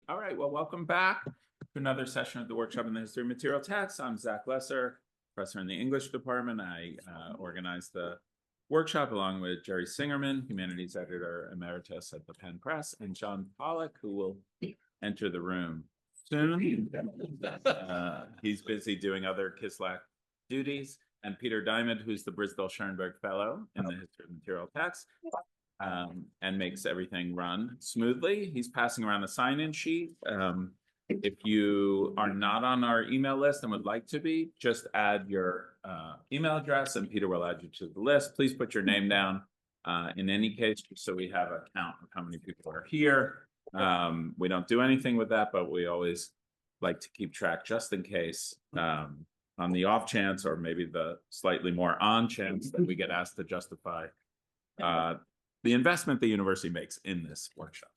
All right, well, welcome back to another session of the workshop in the history of material texts. I'm Zach Lesser, professor in the English department. I organized the workshop along with Jerry Singerman, humanities editor emeritus at the Penn Press, and John Pollock, who will enter the room soon. He's busy doing other Kislak duties, and Peter Diamond, who's the Brisbane-Schoenberg Fellow in the history of material texts. And makes everything run smoothly. He's passing around a sign-in sheet. If you are not on our email list and would like to be, just add your email address and Peter will add you to the list. Please put your name down in any case, so we have a count of how many people are here. We don't do anything with that, but we always like to keep track just in case on the off chance, or maybe the slightly more on chance that we get asked to justify the investment the university makes in this workshop.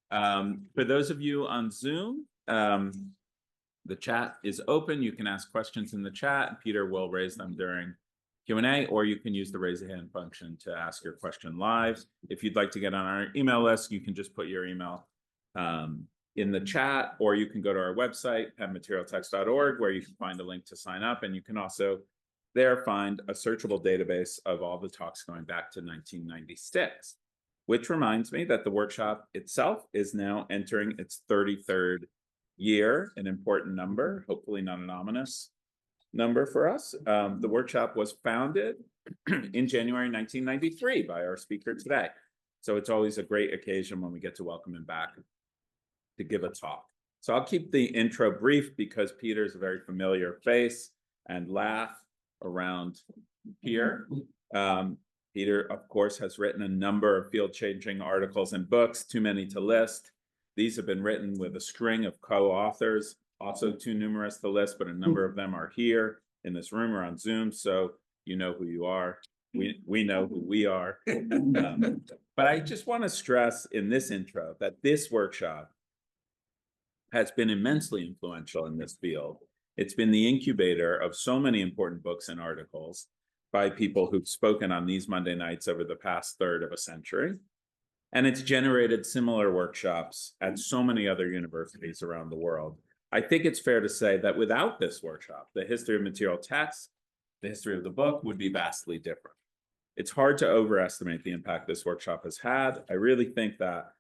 For those of you on Zoom, the chat is open. You can ask questions in the chat. Peter will raise them during Q&A, or you can use the raise a hand function to ask your question live. If you'd like to get on our email list, you can just put your email in the chat, or you can go to our website, pennmaterialtext.org, where you can find a link to sign up, and you can also there find a searchable database of all the talks going back to 1996, which reminds me that the workshop itself is now entering its 33rd year, an important number, hopefully not an ominous number for us. The workshop was founded in January 1993 by our speaker today. So it's always a great occasion when we get to welcome him back to give a talk. So I'll keep the intro brief because Peter's a very familiar face and laugh around here. Peter, of course, has written a number of field-changing articles and books, too many to list. These have been written with a string of co-authors, also too numerous to list, but a number of them are here in this room or on Zoom, so you know who you are. We know who we are. But I just want to stress in this intro that this workshop has been immensely influential in this field. It's been the incubator of so many important books and articles by people who've spoken on these Monday nights over the past third of a century. And it's generated similar workshops at so many other universities around the world. I think it's fair to say that without this workshop, the history of material texts, the history of the book would be vastly different. It's hard to overestimate the impact this workshop has had. I really think that.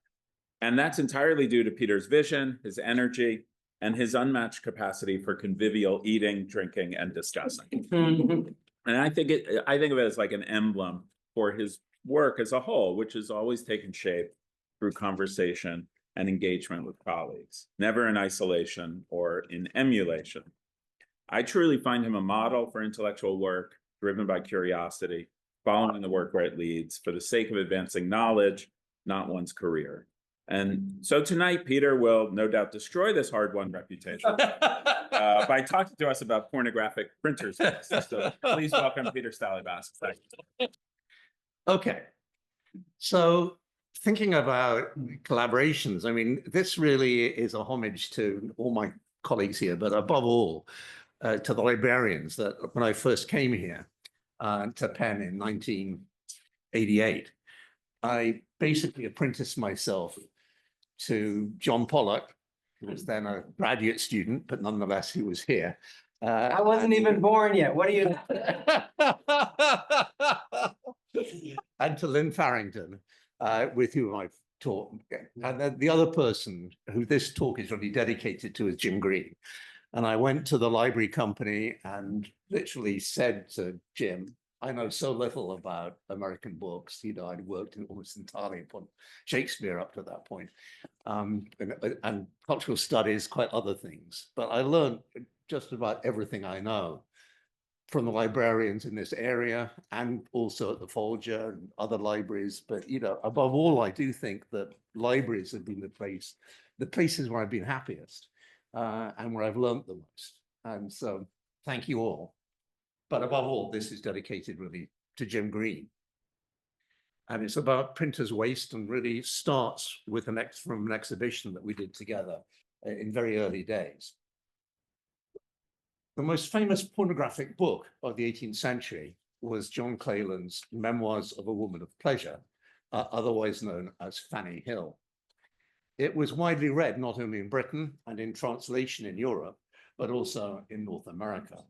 And that's entirely due to Peter's vision, his energy, and his unmatched capacity for convivial eating, drinking, and discussing. And I think of it as like an emblem for his work as a whole, which has always taken shape through conversation and engagement with colleagues, never in isolation or in emulation. I truly find him a model for intellectual work driven by curiosity, following the work where it leads, for the sake of advancing knowledge, not one's career. And so tonight, Peter will no doubt destroy this hard-won reputation by talking to us about pornographic printers. So please welcome Peter Stallybrass. Okay, so thinking about collaborations, I mean, this really is a homage to all my colleagues here, but above all, to the librarians that when I first came here to Penn in 1988, I basically apprenticed myself to John Pollock, who was then a graduate student, but nonetheless, he was here. I wasn't even born yet. What are you? And to Lynn Farrington, with whom I've taught. And then the other person who this talk is really dedicated to is Jim Green. And I went to the library company and literally said to Jim, I know so little about American books. You know, I'd worked almost entirely upon Shakespeare up to that point, and cultural studies, quite other things. But I learned just about everything I know from the librarians in this area, and also at the Folger and other libraries. But you know, above all, I do think that libraries have been the places where I've been happiest, and where I've learned the most. And so, thank you all. But above all, this is dedicated really to Jim Green. And it's about printer's waste, and really starts with from an exhibition that we did together in very early days. The most famous pornographic book of the 18th century was John Cleland's Memoirs of a Woman of Pleasure, otherwise known as Fanny Hill. It was widely read not only in Britain and in translation in Europe, but also in North America.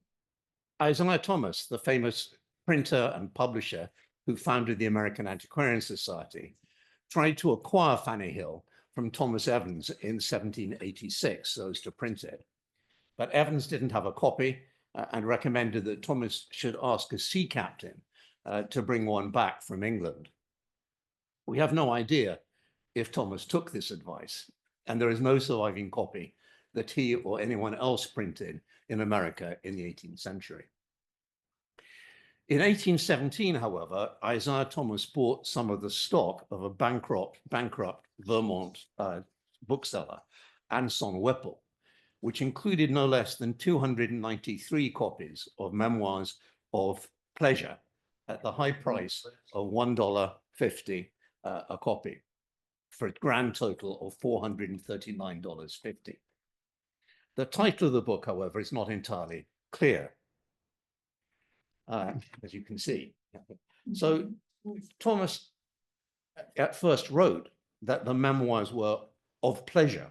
Isaiah Thomas, the famous printer and publisher who founded the American Antiquarian Society, tried to acquire Fanny Hill from Thomas Evans in 1786 so as to print it. But Evans didn't have a copy and recommended that Thomas should ask a sea captain to bring one back from England. We have no idea if Thomas took this advice, and there is no surviving copy that he or anyone else printed in America in the 18th century. In 1817, however, Isaiah Thomas bought some of the stock of a bankrupt Vermont bookseller, Anson Whipple, which included no less than 293 copies of Memoirs of Pleasure at the high price of $1.50 a copy, for a grand total of $439.50. The title of the book, however, is not entirely clear, as you can see. So Thomas at first wrote that the memoirs were of pleasure,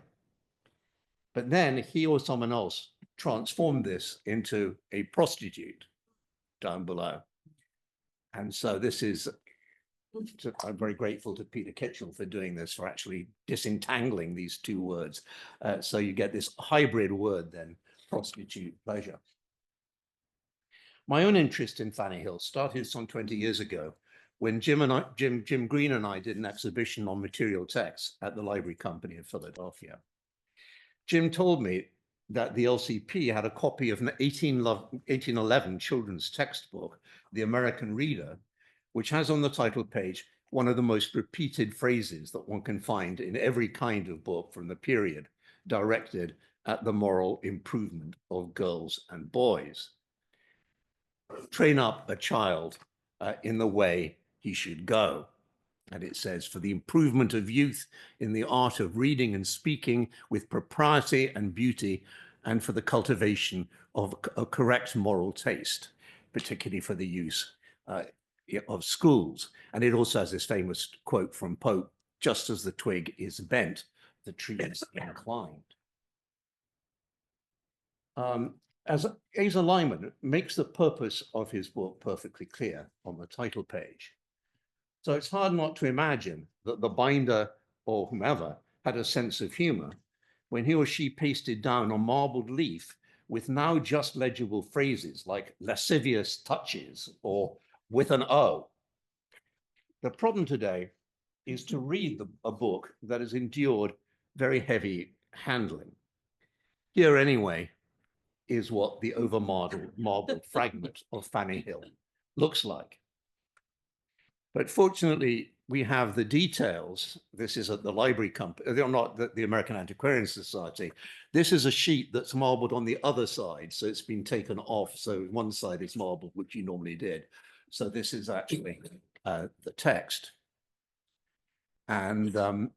but then he or someone else transformed this into a prostitute down below. And so this is, I'm very grateful to Peter Kitchell for doing this, for actually disentangling these two words. So you get this hybrid word then, prostitute, pleasure. My own interest in Fanny Hill started some 20 years ago when Jim Green and I did an exhibition on material texts at the Library Company of Philadelphia. Jim told me that the LCP had a copy of an 1811 children's textbook, The American Reader, which has on the title page one of the most repeated phrases that one can find in every kind of book from the period, directed at the moral improvement of girls and boys. Train up a child in the way he should go. And it says, for the improvement of youth in the art of reading and speaking with propriety and beauty, and for the cultivation of a correct moral taste, particularly for the use of schools. And it also has this famous quote from Pope, just as the twig is bent, the tree is inclined. As Asa Lyman makes the purpose of his book perfectly clear on the title page. So it's hard not to imagine that the binder or whomever had a sense of humor when he or she pasted down a marbled leaf with now just legible phrases like lascivious touches or with an O. The problem today is to read a book that has endured very heavy handling. Here anyway is what the overmarbled fragment of Fanny Hill looks like. But fortunately, we have the details. This is at the Library Company, they're not the American Antiquarian Society. This is a sheet that's marbled on the other side, so it's been taken off. So one side is marbled, which you normally did. So this is actually the text. And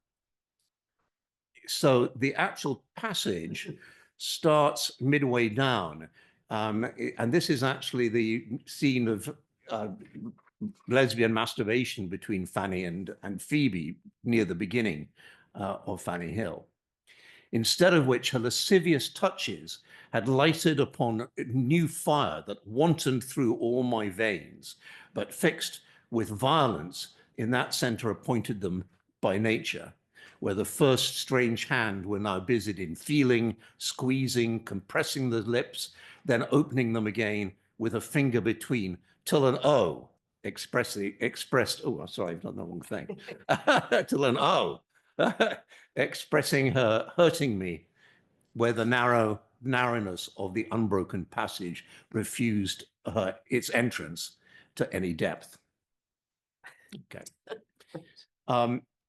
so the actual passage starts midway down. And this is actually the scene of lesbian masturbation between Fanny and Phoebe near the beginning of Fanny Hill. Instead of which her lascivious touches had lighted upon a new fire that wantoned through all my veins, but fixed with violence in that center appointed them by nature, where the first strange hand were now busied in feeling, squeezing, compressing the lips, then opening them again with a finger between, till an O expressed, oh, sorry, I've done the wrong thing, till an O, expressing her hurting me, where the narrowness of the unbroken passage refused its entrance to any depth. Okay.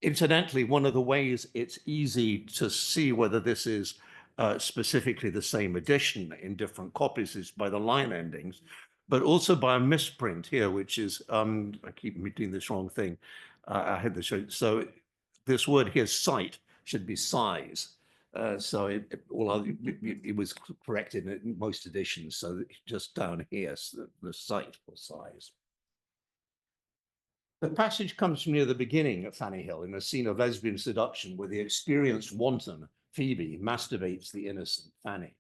Incidentally, one of the ways it's easy to see whether this is specifically the same edition in different copies is by the line endings, but also by a misprint here, which is, I keep doing this wrong thing. I had this, so this word here, sight, should be size. So it was corrected in most editions. So just down here, the sight or size. The passage comes from near the beginning of Fanny Hill in a scene of lesbian seduction where the experienced wanton Phoebe masturbates the innocent Fanny.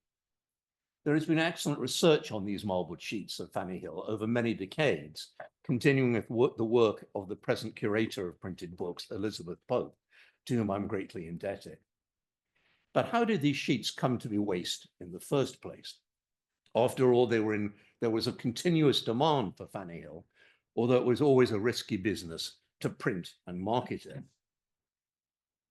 There has been excellent research on these marbled sheets of Fanny Hill over many decades, continuing with the work of the present curator of printed books, Elizabeth Pope, to whom I'm greatly indebted. But how did these sheets come to be waste in the first place? After all, there was a continuous demand for Fanny Hill, although it was always a risky business to print and market it.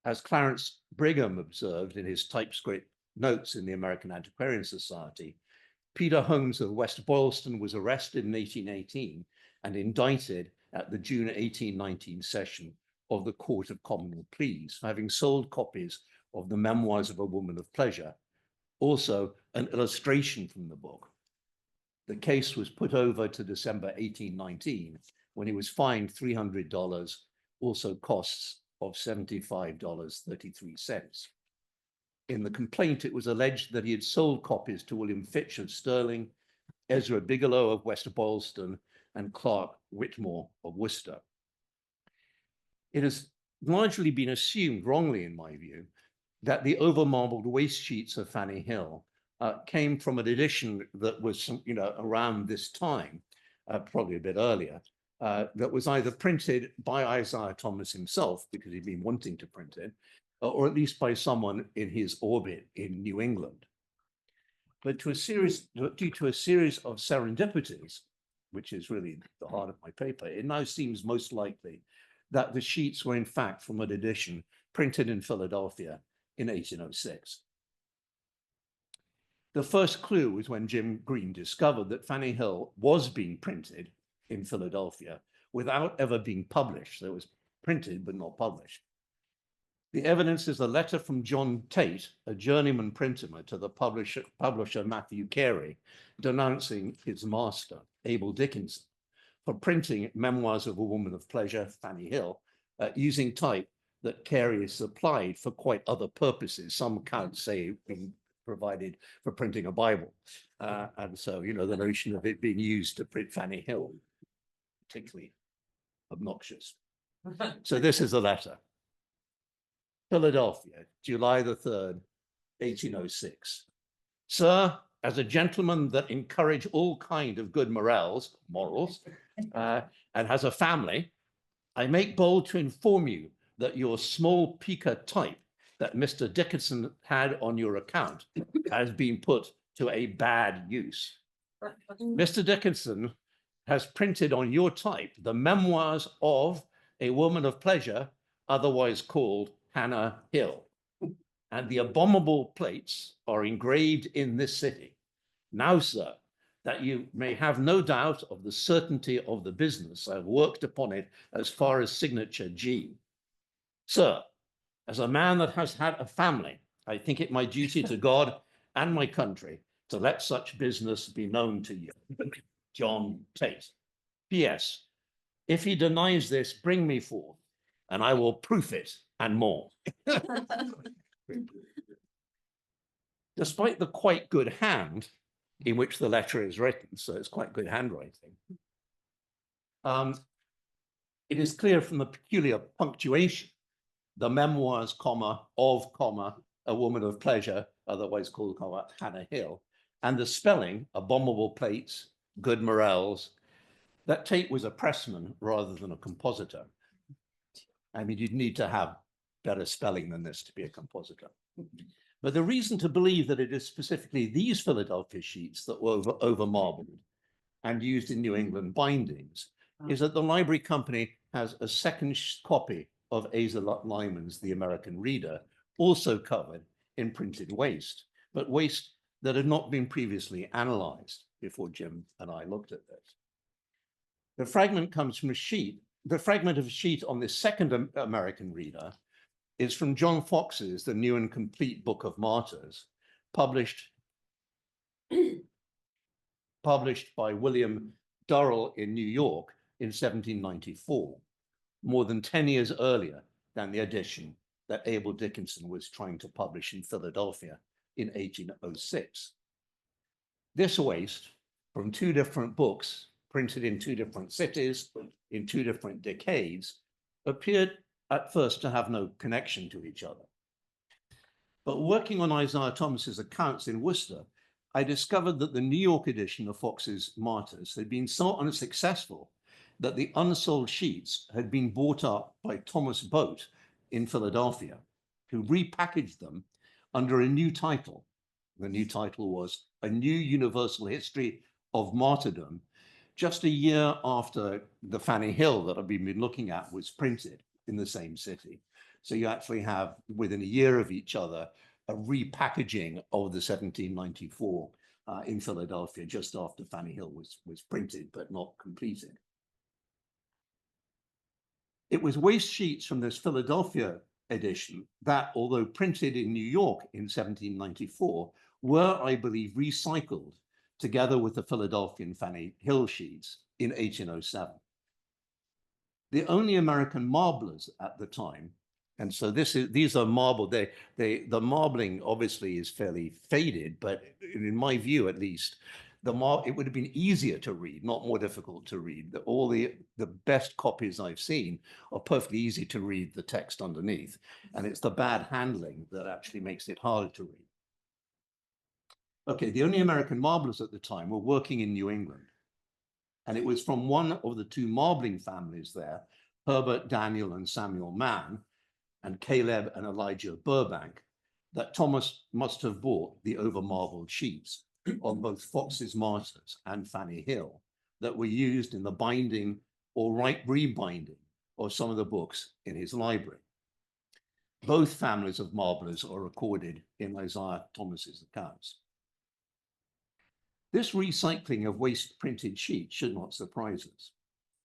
As Clarence Brigham observed in his typescript notes in the American Antiquarian Society, Peter Holmes of West Boylston was arrested in 1818 and indicted at the June 1819 session of the Court of Common Pleas for having sold copies of the Memoirs of a Woman of Pleasure, also an illustration from the book. The case was put over to December 1819, when he was fined $300, also costs of $75.33. In the complaint, it was alleged that he had sold copies to William Fitch of Stirling, Ezra Bigelow of West Boylston, and Clark Whitmore of Worcester. It has largely been assumed, wrongly in my view, that the overmarbled waste sheets of Fanny Hill came from an edition that was, around this time, probably a bit earlier, that was either printed by Isaiah Thomas himself, because he'd been wanting to print it, or at least by someone in his orbit in New England. But due to a series of serendipities, which is really the heart of my paper, it now seems most likely that the sheets were in fact from an edition printed in Philadelphia in 1806. The first clue was when Jim Green discovered that Fanny Hill was being printed in Philadelphia without ever being published. So it was printed but not published. The evidence is a letter from John Tate, a journeyman printer, to the publisher Matthew Carey, denouncing his master, Abel Dickinson, for printing Memoirs of a Woman of Pleasure, Fanny Hill, using type that Carey supplied for quite other purposes. Some accounts say being provided for printing a Bible. And so, the notion of it being used to print Fanny Hill, particularly obnoxious. So this is the letter. Philadelphia, July the 3rd, 1806. Sir, as a gentleman that encourage all kind of good morals, and has a family, I make bold to inform you that your small pica type that Mr. Dickinson had on your account has been put to a bad use. Mr. Dickinson has printed on your type the Memoirs of a Woman of Pleasure, otherwise called Hannah Hill, and the abominable plates are engraved in this city. Now, sir, that you may have no doubt of the certainty of the business, I have worked upon it as far as signature G. Sir, as a man that has had a family, I think it my duty to God and my country to let such business be known to you. John Tate. P.S. If he denies this, bring me forth, and I will proof it and more. Despite the quite good hand in which the letter is written, so it's quite good handwriting, it is clear from the peculiar punctuation, the Memoirs, of, a Woman of Pleasure, otherwise called, Hannah Hill, and the spelling, abominable plates, good morels, that Tate was a pressman rather than a compositor. I mean, you'd need to have better spelling than this to be a compositor. But the reason to believe that it is specifically these Philadelphia sheets that were over-marbled and used in New England bindings is that the library company has a second copy of Asa Lyman's The American Reader, also covered in printed waste, but waste that had not been previously analyzed before Jim and I looked at this. The fragment comes from a sheet. The fragment of a sheet on this second American Reader is from John Foxe's The New and Complete Book of Martyrs, published by William Durrell in New York in 1794, more than 10 years earlier than the edition that Abel Dickinson was trying to publish in Philadelphia in 1806. This waste from two different books, printed in two different cities, in two different decades appeared at first to have no connection to each other. But working on Isaiah Thomas's accounts in Worcester, I discovered that the New York edition of Foxe's Martyrs had been so unsuccessful that the unsold sheets had been bought up by Thomas Boat in Philadelphia, who repackaged them under a new title. The new title was A New Universal History of Martyrdom, just a year after the Fanny Hill that I've been looking at was printed in the same city. So you actually have, within a year of each other, a repackaging of the 1794 in Philadelphia, just after Fanny Hill was printed, but not completed. It was waste sheets from this Philadelphia edition that, although printed in New York in 1794, were, I believe, recycled together with the Philadelphian Fanny Hill sheets in 1807. The only American marblers at the time, and so these are marbled, the marbling obviously is fairly faded, but in my view at least, it would have been easier to read, not more difficult to read. All the best copies I've seen are perfectly easy to read the text underneath, and it's the bad handling that actually makes it harder to read. Okay, the only American marblers at the time were working in New England, and it was from one of the two marbling families there, Herbert Daniel and Samuel Mann, and Caleb and Elijah Burbank, that Thomas must have bought the overmarbled sheets of both Foxe's Martyrs and Fanny Hill that were used in the binding or rebinding of some of the books in his library. Both families of marblers are recorded in Isaiah Thomas's accounts. This recycling of waste printed sheets should not surprise us,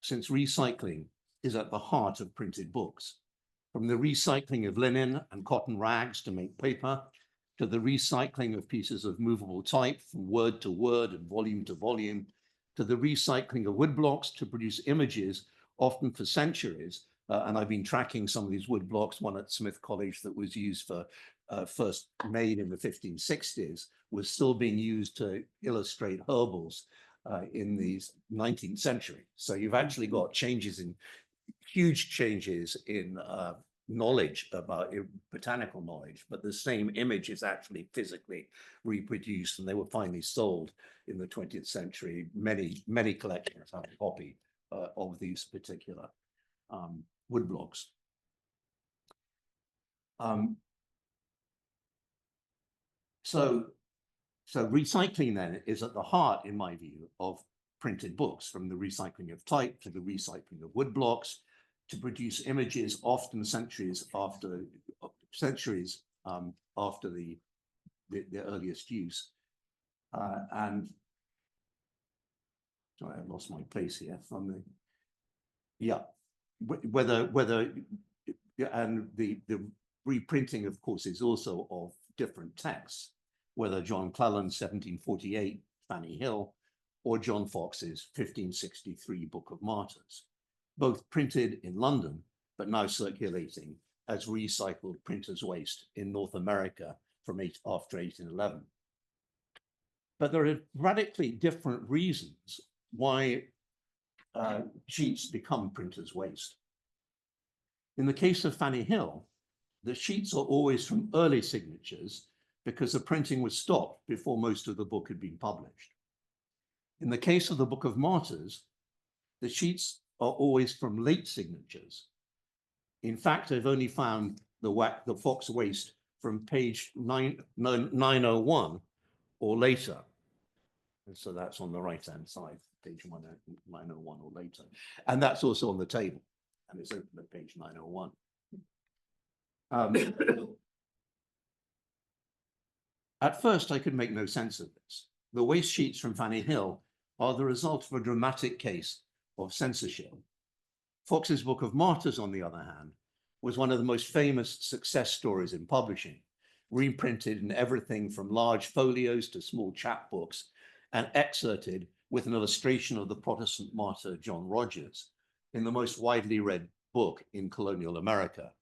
since recycling is at the heart of printed books. From the recycling of linen and cotton rags to make paper, to the recycling of pieces of movable type from word to word and volume to volume, to the recycling of woodblocks to produce images, often for centuries. And I've been tracking some of these woodblocks, one at Smith College that was used for first made in the 1560s, was still being used to illustrate herbals in the 19th century. So you've actually got huge changes in knowledge about botanical knowledge, but the same image is actually physically reproduced, and they were finally sold in the 20th century. Many collectors have a copy of these particular woodblocks. So recycling then is at the heart, in my view, of printed books, from the recycling of type to the recycling of woodblocks, to produce images often centuries after the earliest use. And sorry, I lost my place here from the, yeah, and the reprinting, of course, is also of different texts, whether John Cleland's 1748 Fanny Hill or John Foxe's 1563 Book of Martyrs, both printed in London, but now circulating as recycled printer's waste in North America from after 1811. But there are radically different reasons why sheets become printer's waste. In the case of Fanny Hill, the sheets are always from early signatures because the printing was stopped before most of the book had been published. In the case of the Book of Martyrs, the sheets are always from late signatures. In fact, I've only found the Foxe waste from page 901 or later. And so that's on the right-hand side, page 901 or later. And that's also on the table, and it's open at page 901. At first, I could make no sense of this. The waste sheets from Fanny Hill are the result of a dramatic case of censorship. Foxe's Book of Martyrs, on the other hand, was one of the most famous success stories in publishing, reprinted in everything from large folios to small chapbooks, and excerpted with an illustration of the Protestant martyr John Rogers in the most widely read book in colonial America,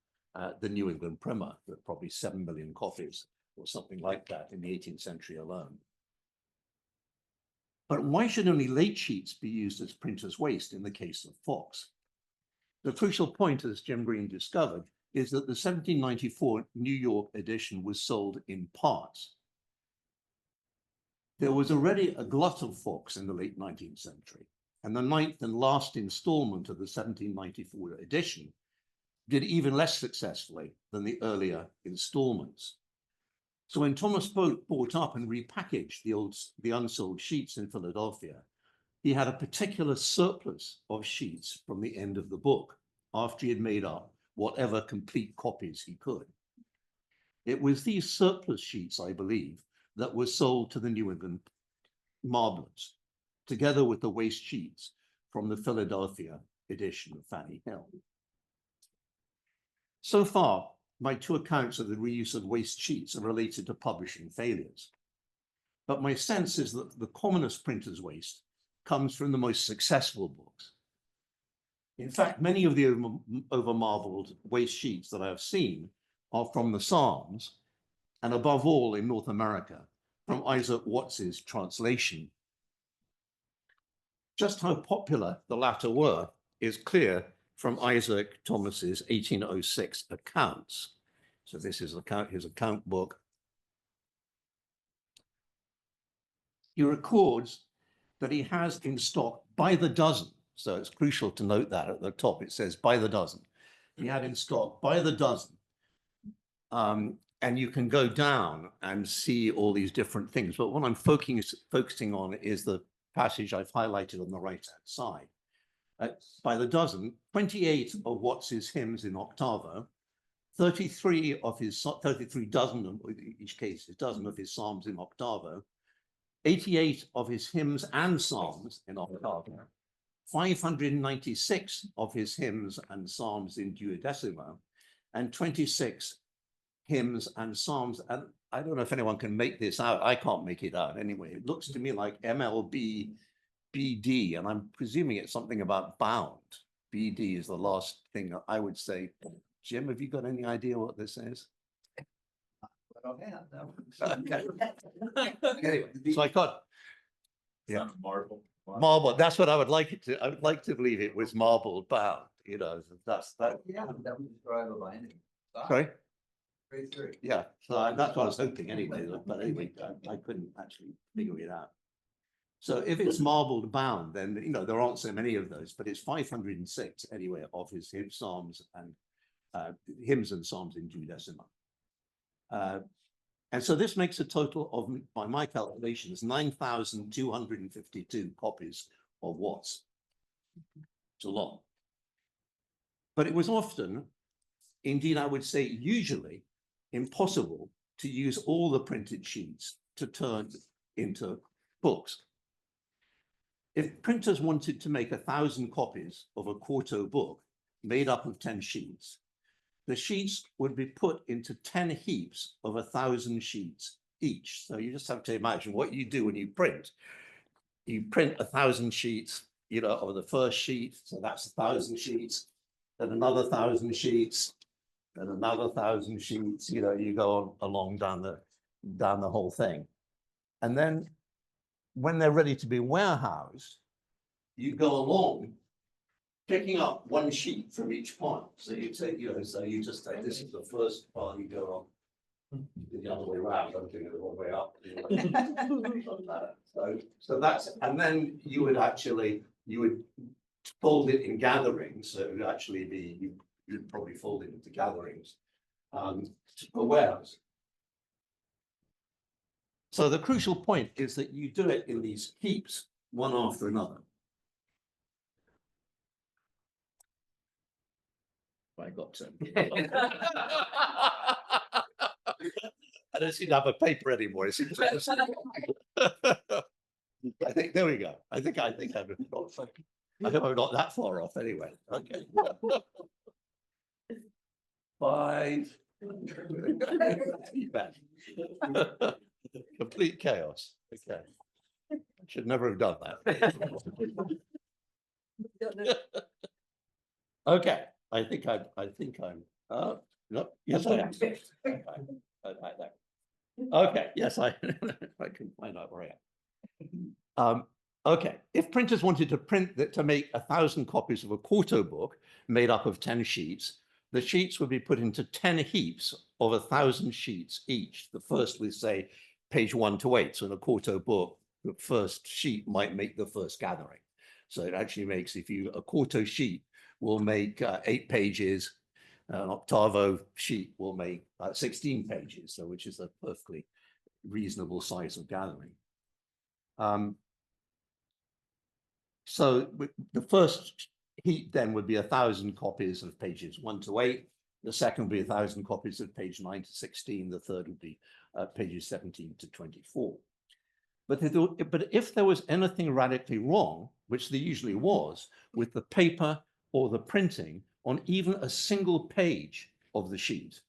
the New England Primer, with probably 7 million copies or something like that in the 18th century alone. But why should only late sheets be used as printer's waste in the case of Foxe? The crucial point, as Jim Green discovered, is that the 1794 New York edition was sold in parts. There was already a glut of Foxe in the late 19th century, and the ninth and last installment of the 1794 edition did even less successfully than the earlier installments. So when Thomas bought up and repackaged the unsold sheets in Philadelphia, he had a particular surplus of sheets from the end of the book after he had made up whatever complete copies he could. It was these surplus sheets, I believe, that were sold to the New England marblers, together with the waste sheets from the Philadelphia edition of Fanny Hill. So far, my two accounts of the reuse of waste sheets are related to publishing failures. But my sense is that the commonest printer's waste comes from the most successful books. In fact, many of the overmarbled waste sheets that I have seen are from the Psalms, and above all in North America, from Isaac Watts's translation. Just how popular the latter were is clear from Isaac Thomas's 1806 accounts. So this is his account book. He records that he has in stock by the dozen. So it's crucial to note that at the top it says by the dozen. He had in stock by the dozen. And you can go down and see all these different things. But what I'm focusing on is the passage I've highlighted on the right-hand side. By the dozen, 28 of Watts's hymns in octavo, 33 dozen, in each case, a dozen of his psalms in octavo, 88 of his hymns and psalms in octavo, 596 of his hymns and psalms in duodecimo, and 26 hymns and psalms. And I don't know if anyone can make this out. I can't make it out anyway. It looks to me like MLB BD, and I'm presuming it's something about bound. BD is the last thing I would say. Jim, have you got any idea what this is? Okay. Anyway, so I got Yeah. Marble. marble. That's what I would like it to. I would like to believe it was marble bound. You know, that's that. Yeah, that was described by anything. Sorry. Three. Yeah, so that's what I was hoping anyway. But anyway, I couldn't actually figure it out. So if it's marbled bound, then you know there aren't so many of those, but it's 506 anyway of his psalms and hymns and psalms in duodecimo. And so this makes a total of, by my calculations, 9,252 copies of Watts. It's a lot. But it was often, indeed I would say usually, impossible to use all the printed sheets to turn into books. If printers wanted to make 1,000 copies of a quarto book made up of 10 sheets, the sheets would be put into 10 heaps of 1,000 sheets each. So you just have to imagine what you do when you print. You print 1,000 sheets, you know, of the first sheet. So that's 1,000 sheets, then another 1,000 sheets, then another 1,000 sheets. You know, you go along down the whole thing. And then when they're ready to be warehoused, you go along picking up one sheet from each part. So you take, you know, so you just take, this is the first part, you go on the other way around, I'm doing it the wrong way up. So that's, and then you would fold it in gatherings. So it would actually be, you'd probably fold it into gatherings for warehouse. So the crucial point is that you do it in these heaps, one after another. I got to. I don't seem to have a paper anymore. It seems like I think there we go. I think I'm not. I hope I'm not that far off anyway. Okay. 5. Complete chaos. Okay. I should never have done that. Okay. I think I'm. No, yes, I am. Okay. Yes, I can find out where I am. Okay, if printers wanted to print that to make 1,000 copies of a quarto book made up of 10 sheets, the sheets would be put into 10 heaps of 1,000 sheets each. The first with, say, page 1 to 8. So in a quarto book, the first sheet might make the first gathering. So it actually makes, a quarto sheet will make 8 pages, an octavo sheet will make 16 pages, so which is a perfectly reasonable size of gathering. So the first heat then would be 1,000 copies of pages 1 to 8. The second would be 1,000 copies of page 9 to 16. The third would be pages 17 to 24. But if there was anything radically wrong, which there usually was, with the paper or the printing on even a single page of the sheet,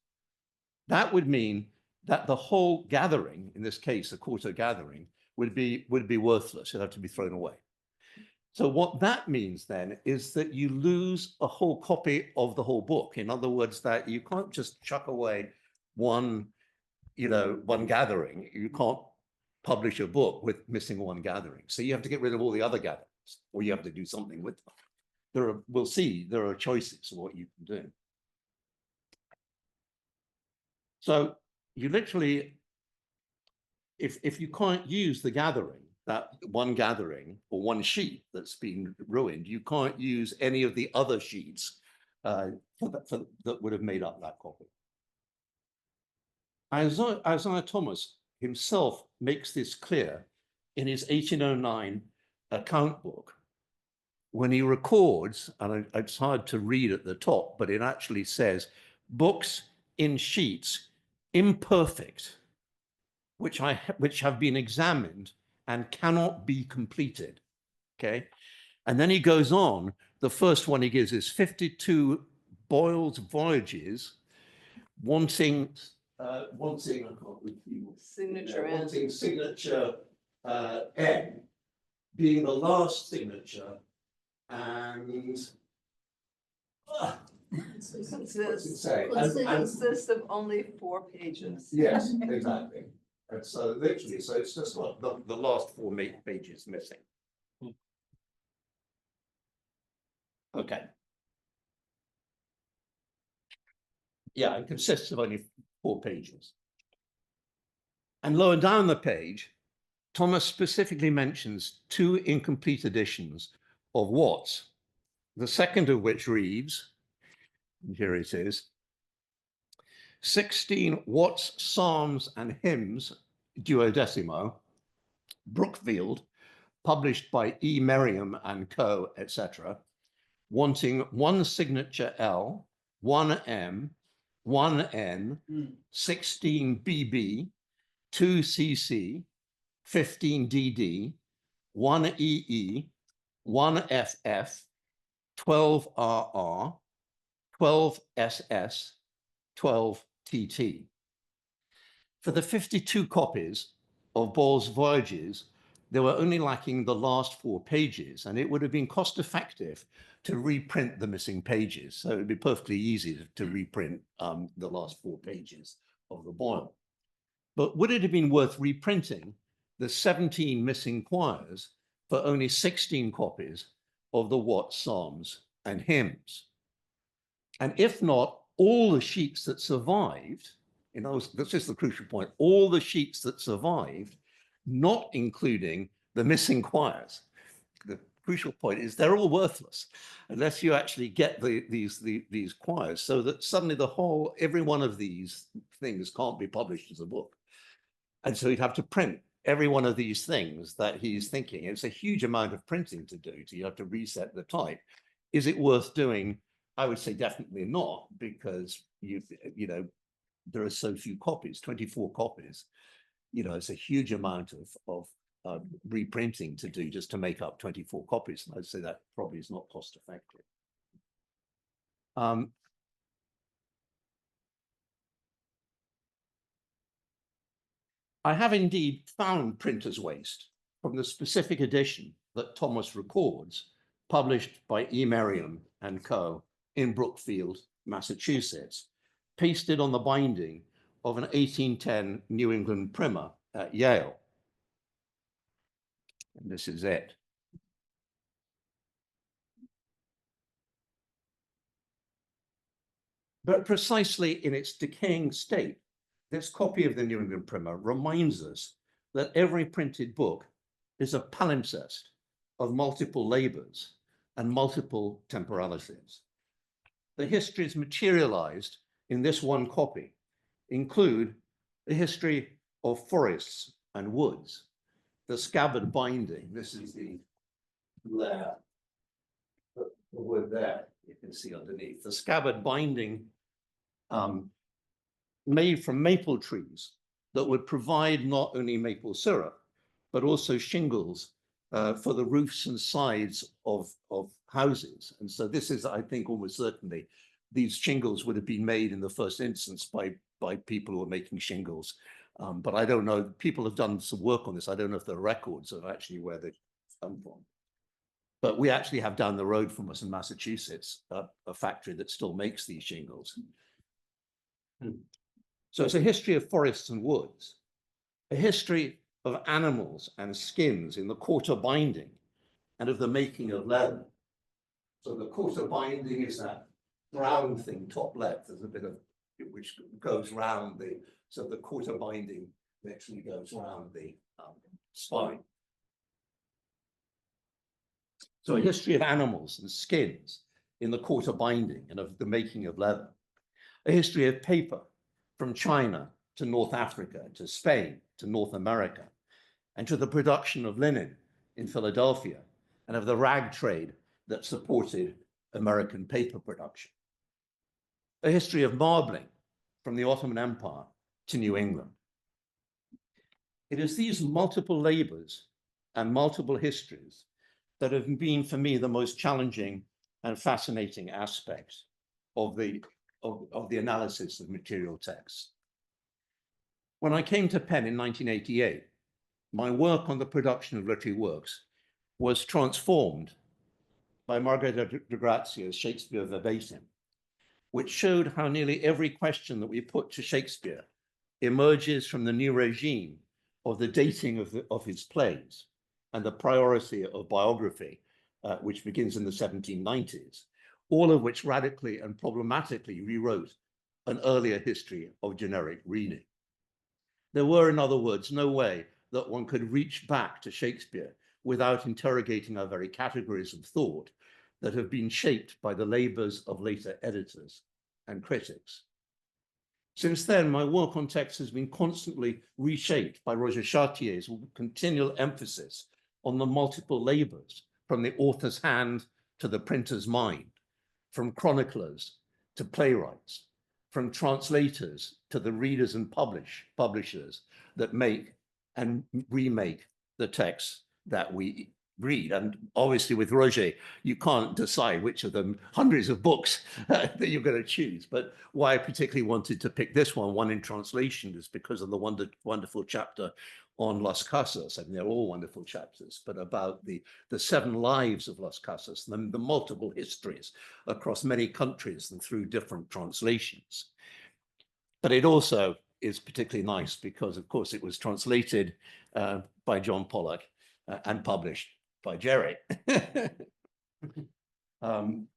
that would mean that the whole gathering, in this case, a quarto gathering, would be worthless. It'd have to be thrown away. So what that means then is that you lose a whole copy of the whole book. In other words, that you can't just chuck away one gathering. You can't publish a book with missing one gathering. So you have to get rid of all the other gatherings, or you have to do something with them. We'll see, there are choices of what you can do. So you literally, if you can't use the gathering, that one gathering or one sheet that's been ruined, you can't use any of the other sheets that would have made up that copy. Isaiah Thomas himself makes this clear in his 1809 account book when he records, and it's hard to read at the top, but it actually says, books in sheets imperfect, which have been examined and cannot be completed. Okay. And then he goes on, the first one he gives is 52 Boyle's voyages, wanting signature N being the last signature, and consists of only 4 pages. yes, exactly. And so literally, so it's just like the last 4 pages missing. Okay. Yeah, it consists of only 4 pages. And lower down the page, Thomas specifically mentions 2 incomplete editions of Watts, the second of which reads, and here it is, 16 Watts Psalms and Hymns, duodecimo, Brookfield, published by E. Merriam and Co., etc., wanting 1 signature L, 1 M, 1 N, 16 BB, 2 CC, 15 DD, 1 EE, 1 FF, 12 RR, 12 SS, 12 TT. For the 52 copies of Boyle's voyages, they were only lacking the last 4 pages, and it would have been cost effective to reprint the missing pages. So it would be perfectly easy to reprint the last 4 pages of the Boyle. But would it have been worth reprinting the 17 missing quires for only 16 copies of the Watts Psalms and Hymns? And if not, all the sheets that survived, in other words, this is the crucial point, all the sheets that survived, not including the missing quires. The crucial point is they're all worthless unless you actually get these quires, so that suddenly every one of these things can't be published as a book. And so you'd have to print every one of these things that he's thinking. It's a huge amount of printing to do. So you have to reset the type. Is it worth doing? I would say definitely not, because there are so few copies, 24 copies. It's a huge amount of reprinting to do just to make up 24 copies. And I'd say that probably is not cost effective. I have indeed found printer's waste from the specific edition that Thomas records, published by E. Merriam and Co. in Brookfield, Massachusetts, pasted on the binding of an 1810 New England primer at Yale. And this is it. But precisely in its decaying state, this copy of the New England Primer reminds us that every printed book is a palimpsest of multiple labors and multiple temporalities. The histories materialized in this one copy include the history of forests and woods, the scabbard binding. This is the layer, the wood there, you can see underneath. The scabbard binding made from maple trees that would provide not only maple syrup, but also shingles for the roofs and sides of houses. And so this is, I think, almost certainly, these shingles would have been made in the first instance by people who were making shingles. But I don't know, people have done some work on this. I don't know if there are records of actually where they come from. But we actually have down the road from us in Massachusetts, a factory that still makes these shingles. So it's a history of forests and woods, a history of animals and skins in the quarter binding and of the making of leather. So the quarter binding is that brown thing, top left, there's a bit of, which goes round the, so the quarter binding actually goes around the spine. So a history of animals and skins in the quarter binding and of the making of leather. A history of paper from China to North Africa, to Spain, to North America, and to the production of linen in Philadelphia, and of the rag trade that supported American paper production. A history of marbling from the Ottoman Empire to New England. It is these multiple labors and multiple histories that have been, for me, the most challenging and fascinating aspects of the analysis of material texts. When I came to Penn in 1988, my work on the production of literary works was transformed by Margherita de Grazia's Shakespeare Verbatim, which showed how nearly every question that we put to Shakespeare emerges from the new regime of the dating of his plays and the priority of biography, which begins in the 1790s, all of which radically and problematically rewrote an earlier history of generic reading. There were, in other words, no way that one could reach back to Shakespeare without interrogating our very categories of thought that have been shaped by the labors of later editors and critics. Since then, my work on text has been constantly reshaped by Roger Chartier's continual emphasis on the multiple labors, from the author's hand to the printer's mind, from chroniclers to playwrights, from translators to the readers and publishers that make and remake the texts that we read. And obviously with Roger, you can't decide which of them hundreds of books that you're going to choose. But why I particularly wanted to pick this one in translation, is because of the wonderful chapter on Las Casas. I mean, they're all wonderful chapters, but about the 7 lives of Las Casas, and the multiple histories across many countries and through different translations. But it also is particularly nice because, of course, it was translated by John Pollock and published by Jerry. And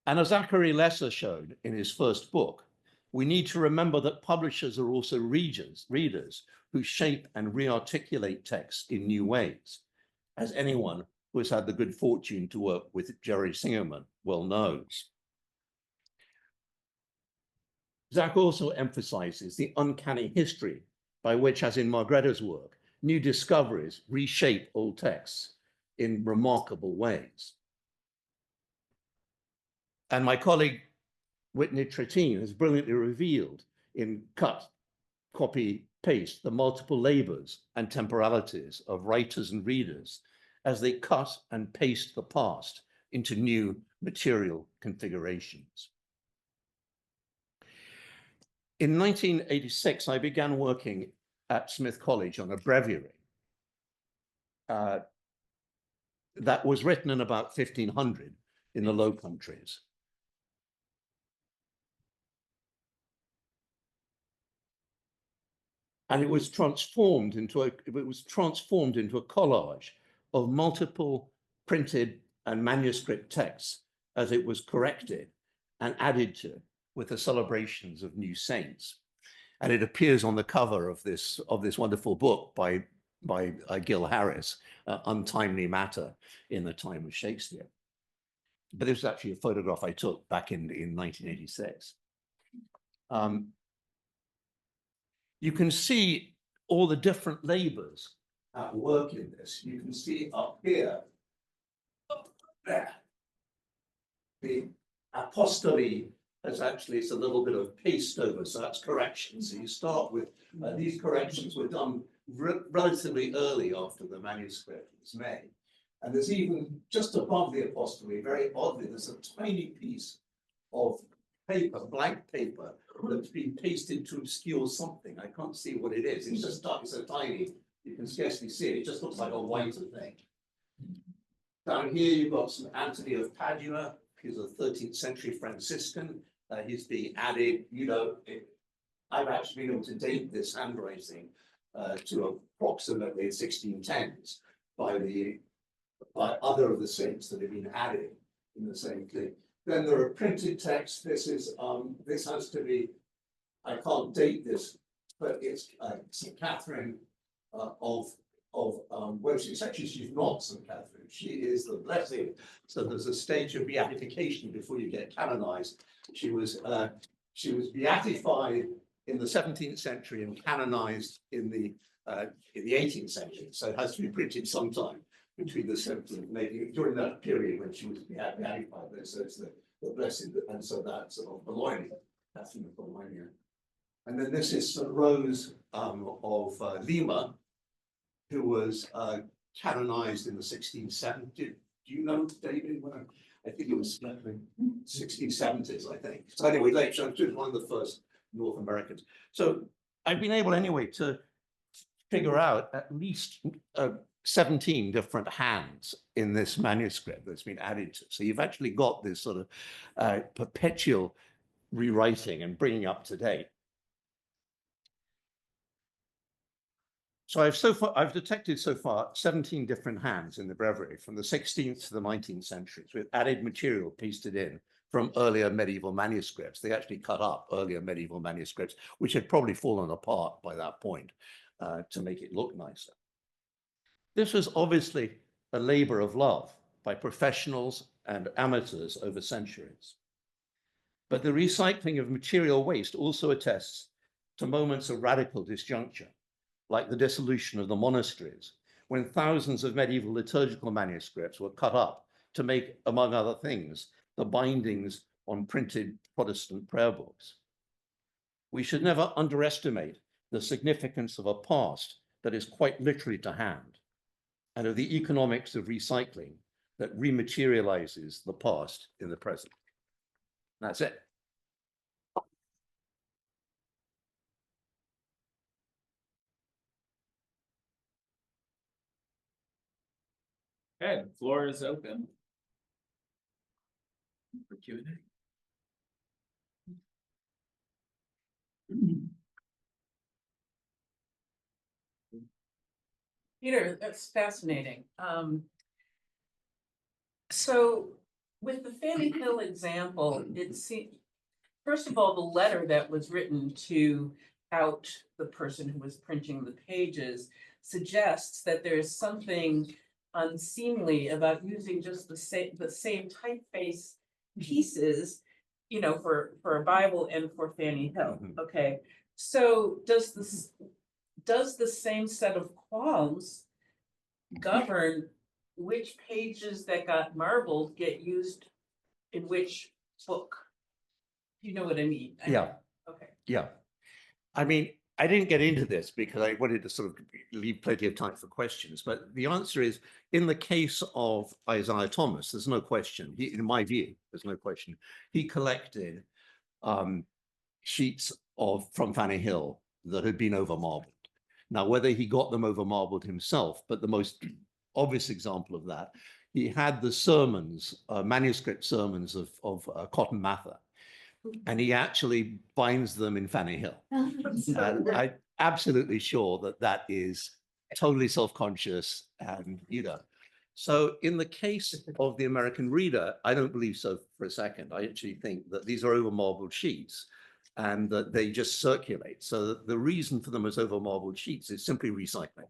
as Zachary Lesser showed in his first book, we need to remember that publishers are also readers who shape and re-articulate texts in new ways, as anyone who has had the good fortune to work with Jerry Singerman well knows. Zach also emphasizes the uncanny history by which, as in Margherita's work, new discoveries reshape old texts in remarkable ways. And my colleague, Whitney Trettine, has brilliantly revealed in Cut, Copy, Paste the multiple labors and temporalities of writers and readers as they cut and paste the past into new material configurations. In 1986, I began working at Smith College on a breviary that was written in about 1500 in the Low Countries. And it was transformed into a collage of multiple printed and manuscript texts as it was corrected and added to with the celebrations of new saints. And it appears on the cover of this wonderful book by Gil Harris, Untimely Matter in the Time of Shakespeare. But this was actually a photograph I took back in 1986. You can see all the different labors at work in this. You can see up here, there, the apostolate has actually, it's a little bit of paste over, so that's correction. So you start with, these corrections were done relatively early after the manuscript was made. And there's even, just above the apostolate, very oddly, there's a tiny piece of paper, blank paper, that's been pasted to obscure something. I can't see what it is. It's just so tiny, you can scarcely see it. It just looks like a whiter thing. Down here, you've got some Anthony of Padua. He's a 13th century Franciscan. He's being added, you know, I've actually been able to date this handwriting to approximately 1610s by other of the saints that have been added in the same thing. Then there are printed texts. This has to be, I can't date this, but it's St. Catherine well, she's not St. Catherine. She is the blessed. So there's a stage of beatification before you get canonized. She was beatified in the 17th century and canonized in the 18th century. So it has to be printed sometime between the 17th and maybe during that period when she was beatified. So it's the blessed, and so that's of Bologna, Catherine of Bologna. And then this is St. Rose of Lima, who was canonized in the 1670s. Do you know, David? I think it was 1670s, I think. So anyway, she was one of the first North Americans. So I've been able anyway to figure out at least 17 different hands in this manuscript that's been added to. So you've actually got this sort of perpetual rewriting and bringing up to date. So I've detected so far 17 different hands in the breviary from the 16th to the 19th centuries with added material pasted in from earlier medieval manuscripts. They actually cut up earlier medieval manuscripts, which had probably fallen apart by that point to make it look nicer. This was obviously a labor of love by professionals and amateurs over centuries. But the recycling of material waste also attests to moments of radical disjuncture, like the dissolution of the monasteries, when thousands of medieval liturgical manuscripts were cut up to make, among other things, the bindings on printed Protestant prayer books. We should never underestimate the significance of a past that is quite literally to hand, and of the economics of recycling that rematerializes the past in the present. That's it. Okay, the floor is open for Q&A. Peter, that's fascinating. So with the Fanny Hill example, it seems, first of all, the letter that was written to out the person who was printing the pages suggests that there's something unseemly about using just the same typeface pieces, you know, for a Bible and for Fanny Hill. Okay, so does the same set of qualms govern which pages that got marbled get used in which book? You know what I mean? Yeah. Okay. Yeah. I mean, I didn't get into this because I wanted to sort of leave plenty of time for questions, but the answer is, in the case of Isaiah Thomas, there's no question, in my view, there's no question, he collected sheets from Fanny Hill that had been overmarbled. Now, whether he got them overmarbled himself, but the most obvious example of that, he had the sermons, manuscript sermons of Cotton Mather, and he actually binds them in Fanny Hill. And I'm absolutely sure that that is totally self-conscious, and you know, So in the case of the American Reader, I don't believe so for a second. I actually think that these are overmarbled sheets and that they just circulate. So the reason for them as overmarbled sheets is simply recycling.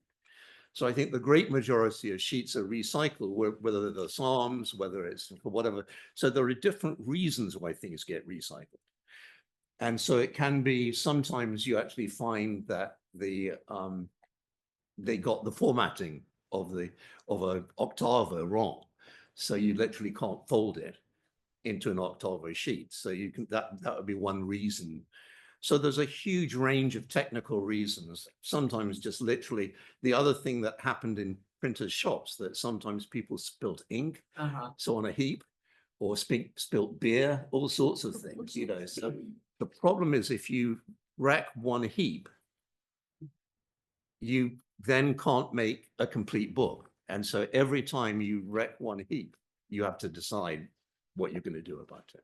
So I think the great majority of sheets are recycled, whether they're the Psalms, whether it's for whatever. So there are different reasons why things get recycled. And so it can be, sometimes you actually find that they got the formatting of a octavo wrong. So you literally can't fold it into an octavo sheet. So you can, that would be one reason. So there's a huge range of technical reasons, sometimes just literally. The other thing that happened in printers' shops, that sometimes people spilt ink, so on a heap, or spilt beer, all sorts of things, you know. So the problem is, if you wreck one heap, you then can't make a complete book. And so every time you wreck one heap, you have to decide what you're going to do about it.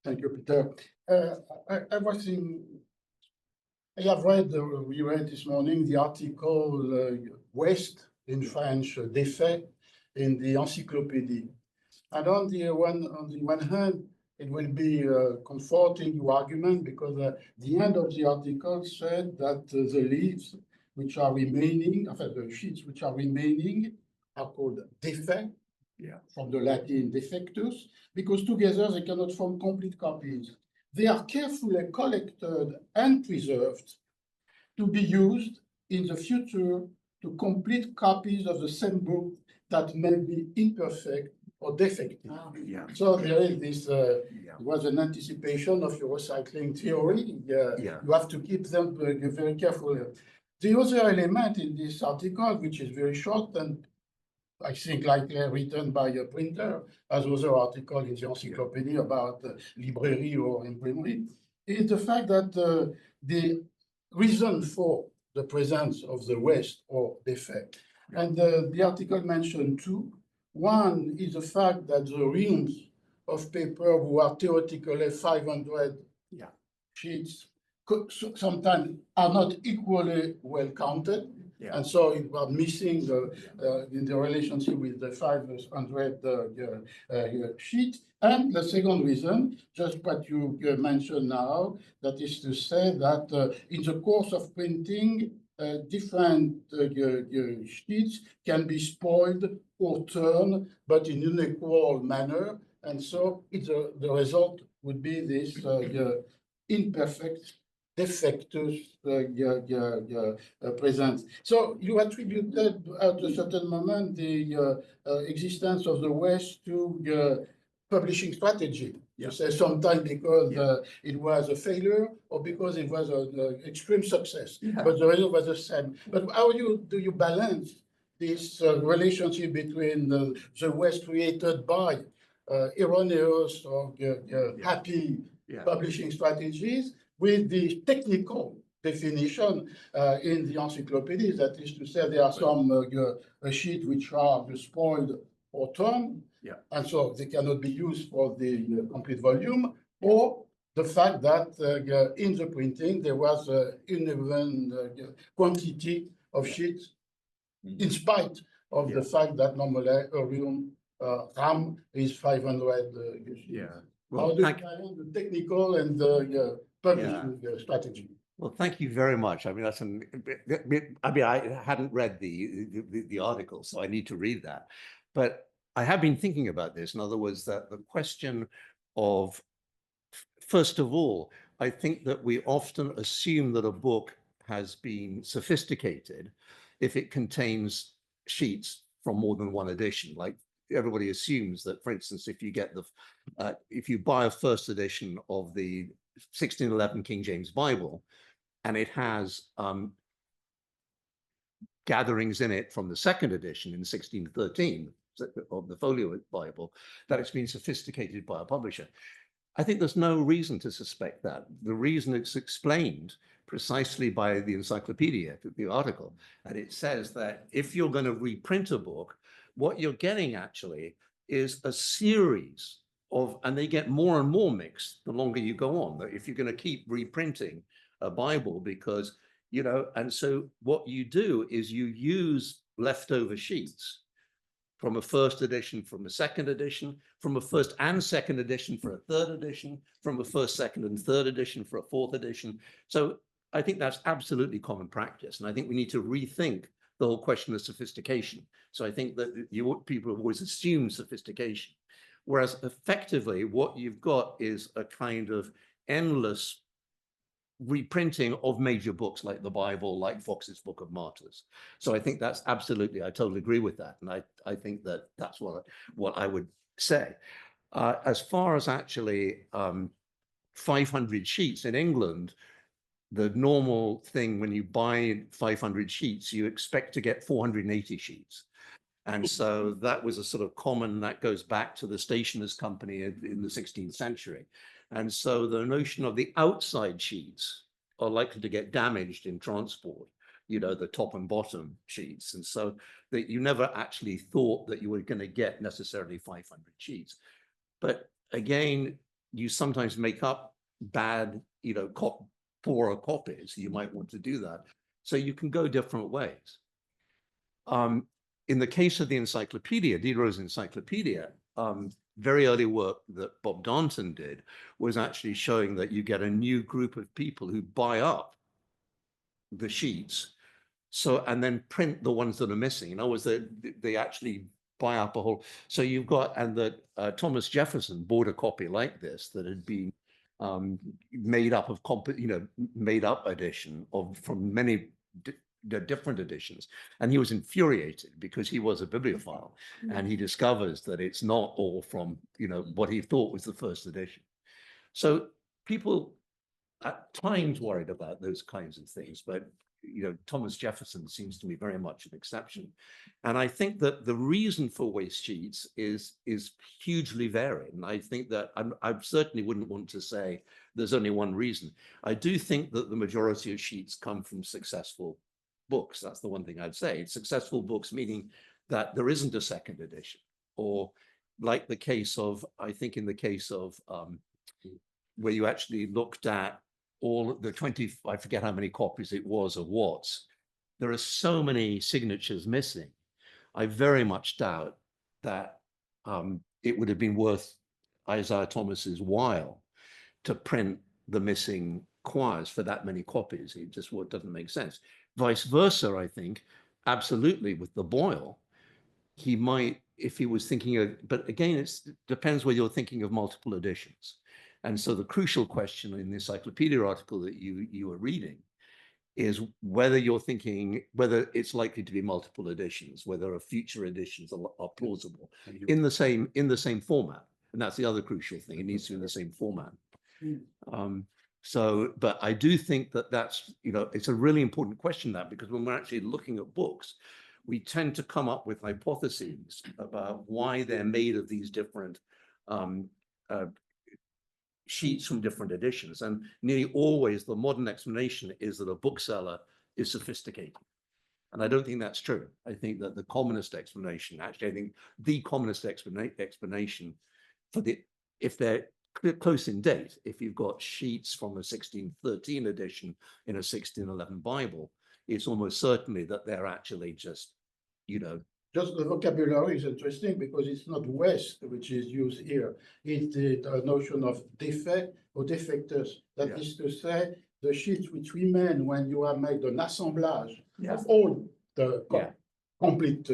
Thank you, Peter. I have read, we read this morning the article Waste in French, Défait in the Encyclopédie. And on the one hand, it will be comforting your argument, because the end of the article said that the leaves which are remaining, the sheets which are remaining are called défaits, from the Latin defectus, because together they cannot form complete copies. They are carefully collected and preserved to be used in the future to complete copies of the same book that may be imperfect or defective. So there is this, was an anticipation of your recycling theory. You have to keep them very carefully. The other element in this article, which is very short and I think likely written by a printer, as other article in the encyclopedia about librairie or imprimerie, is the fact that the reason for the presence of the waste or defect. And the article mentioned two. One is the fact that the reams of paper who are theoretically 500 sheets sometimes are not equally well counted. And so it was missing in the relationship with the 500 sheet. And the second reason, just what you mentioned now, that is to say that in the course of printing, different sheets can be spoiled or turned, but in an unequal manner. And so the result would be this imperfect defectus presence. So you attributed at a certain moment the existence of the West to publishing strategy. You say sometimes because it was a failure or because it was an extreme success, but the result was the same. But how do you balance this relationship between the West created by erroneous or happy publishing strategies with the technical definition in the encyclopedia? That is to say, there are some sheets which are spoiled or torn, and so they cannot be used for the complete volume, or the fact that in the printing there was an uneven quantity of sheets, in spite of the fact that normally a room RAM is 500 sheets. Well, how do you balance the technical and the publishing strategy? Well, thank you very much. I mean, that's I hadn't read the article, so I need to read that. But I have been thinking about this. In other words, that the question of, first of all, I think that we often assume that a book has been sophisticated if it contains sheets from more than one edition. Like everybody assumes that, for instance, if you get if you buy a first edition of the 1611 King James Bible, and it has gatherings in it from the second edition in 1613 of the Folio Bible, that it's been sophisticated by a publisher. I think there's no reason to suspect that. The reason it's explained precisely by the encyclopedia, the article, and it says that if you're going to reprint a book, what you're getting actually is a series of, and they get more and more mixed the longer you go on. That if you're going to keep reprinting a Bible, because, you know, and so what you do is you use leftover sheets from a first edition, from a second edition, from a first and second edition for a third edition, from a first, second, and third edition for a fourth edition. So I think that's absolutely common practice. And I think we need to rethink the whole question of sophistication. So I think that people have always assumed sophistication, whereas effectively what you've got is a kind of endless reprinting of major books like the Bible, like Foxe's Book of Martyrs. So I think that's absolutely, I totally agree with that. And I think that that's what I would say. As far as actually 500 sheets in England, the normal thing when you buy 500 sheets, you expect to get 480 sheets. And so that was a sort of common, that goes back to the stationer's company in the 16th century. And so the notion of the outside sheets are likely to get damaged in transport, you know, the top and bottom sheets. And so that you never actually thought that you were going to get necessarily 500 sheets. But again, you sometimes make up bad, you know, poorer copies. You might want to do that. So you can go different ways. In the case of the encyclopedia, Diderot's encyclopedia, very early work that Bob Darnton did was actually showing that you get a new group of people who buy up the sheets, so and then print the ones that are missing. In other words, they actually buy up a whole. So you've got, and that Thomas Jefferson bought a copy like this that had been made up of made up edition of from many different editions, and he was infuriated because he was a bibliophile and he discovers that it's not all from, you know, what he thought was the first edition. So people at times worried about those kinds of things, but you know, Thomas Jefferson seems to me very much an exception. And I think that the reason for waste sheets is hugely varied. And I think that I certainly wouldn't want to say there's only one reason. I do think that the majority of sheets come from successful books. That's the one thing I'd say. It's successful books, meaning that there isn't a second edition, or like the case of, I think in the case of where you actually looked at all the 20, I forget how many copies it was of Watts. There are so many signatures missing. I very much doubt that it would have been worth Isaiah Thomas's while to print the missing quires for that many copies. It just doesn't make sense. Vice versa, I think, absolutely with the Boyle, he might, if he was thinking of, but again, it depends whether you're thinking of multiple editions. And so the crucial question in the encyclopedia article that you were reading is whether you're thinking, whether it's likely to be multiple editions, whether future editions are plausible in the same format. And that's the other crucial thing. It needs to be in the same format. So, but I do think that that's, you know, it's a really important question, that, because when we're actually looking at books, we tend to come up with hypotheses about why they're made of these different sheets from different editions. And nearly always the modern explanation is that a bookseller is sophisticated. And I don't think that's true. I think that the commonest explanation, actually, I think the commonest explanation for if they're close in date, if you've got sheets from a 1613 edition in a 1611 Bible, it's almost certainly that they're actually just, you know. Just the vocabulary is interesting because it's not waste which is used here. It's the notion of defect or defectors. That is to say, the sheets which remain when you have made an assemblage of all the complete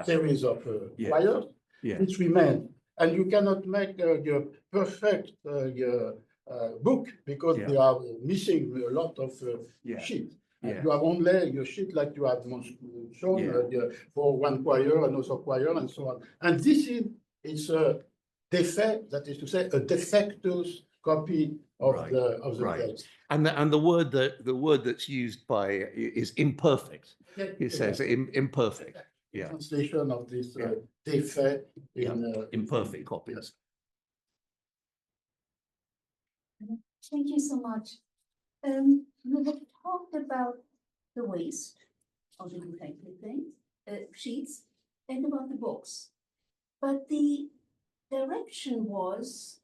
series of wires, which remain. And you cannot make your perfect book because they are missing a lot of sheets. You have only your sheet like you have shown for one choir, another choir, and so on. And this is a defect, that is to say, a defectors copy of the text. And the word that's used by is imperfect. It says imperfect. Translation of this defect in imperfect copies. Thank you so much. We have talked about the waste of the defective things, sheets, and about the books. But the direction was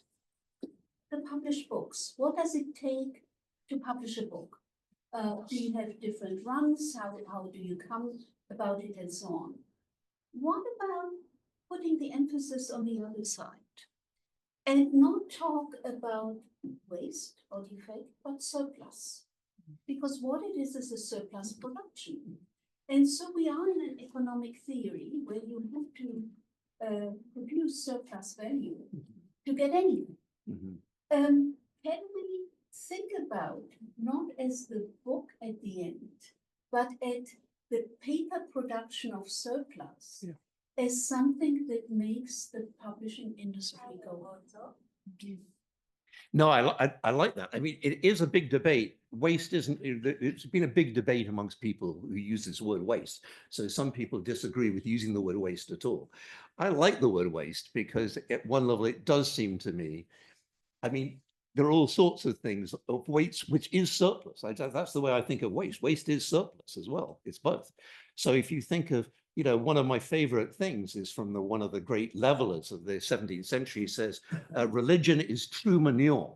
the published books. What does it take to publish a book? Do you have different runs? How do you come about it and so on. What about putting the emphasis on the other side? And not talk about waste or defect, but surplus. Because what it is a surplus production. And so we are in an economic theory where you have to produce surplus value to get anything. Can we think about not as the book at the end, but at the paper production of surplus as something that makes the publishing industry go on? No, I like that. I mean, it is a big debate. Waste isn't, it's been a big debate amongst people who use this word waste. So some people disagree with using the word waste at all. I like the word waste because at one level, it does seem to me, I mean, there are all sorts of things of waste, which is surplus. That's the way I think of waste. Waste is surplus as well. It's both. So if you think of, you know, one of my favorite things is from one of the great levelers of the 17th century says, religion is true manure.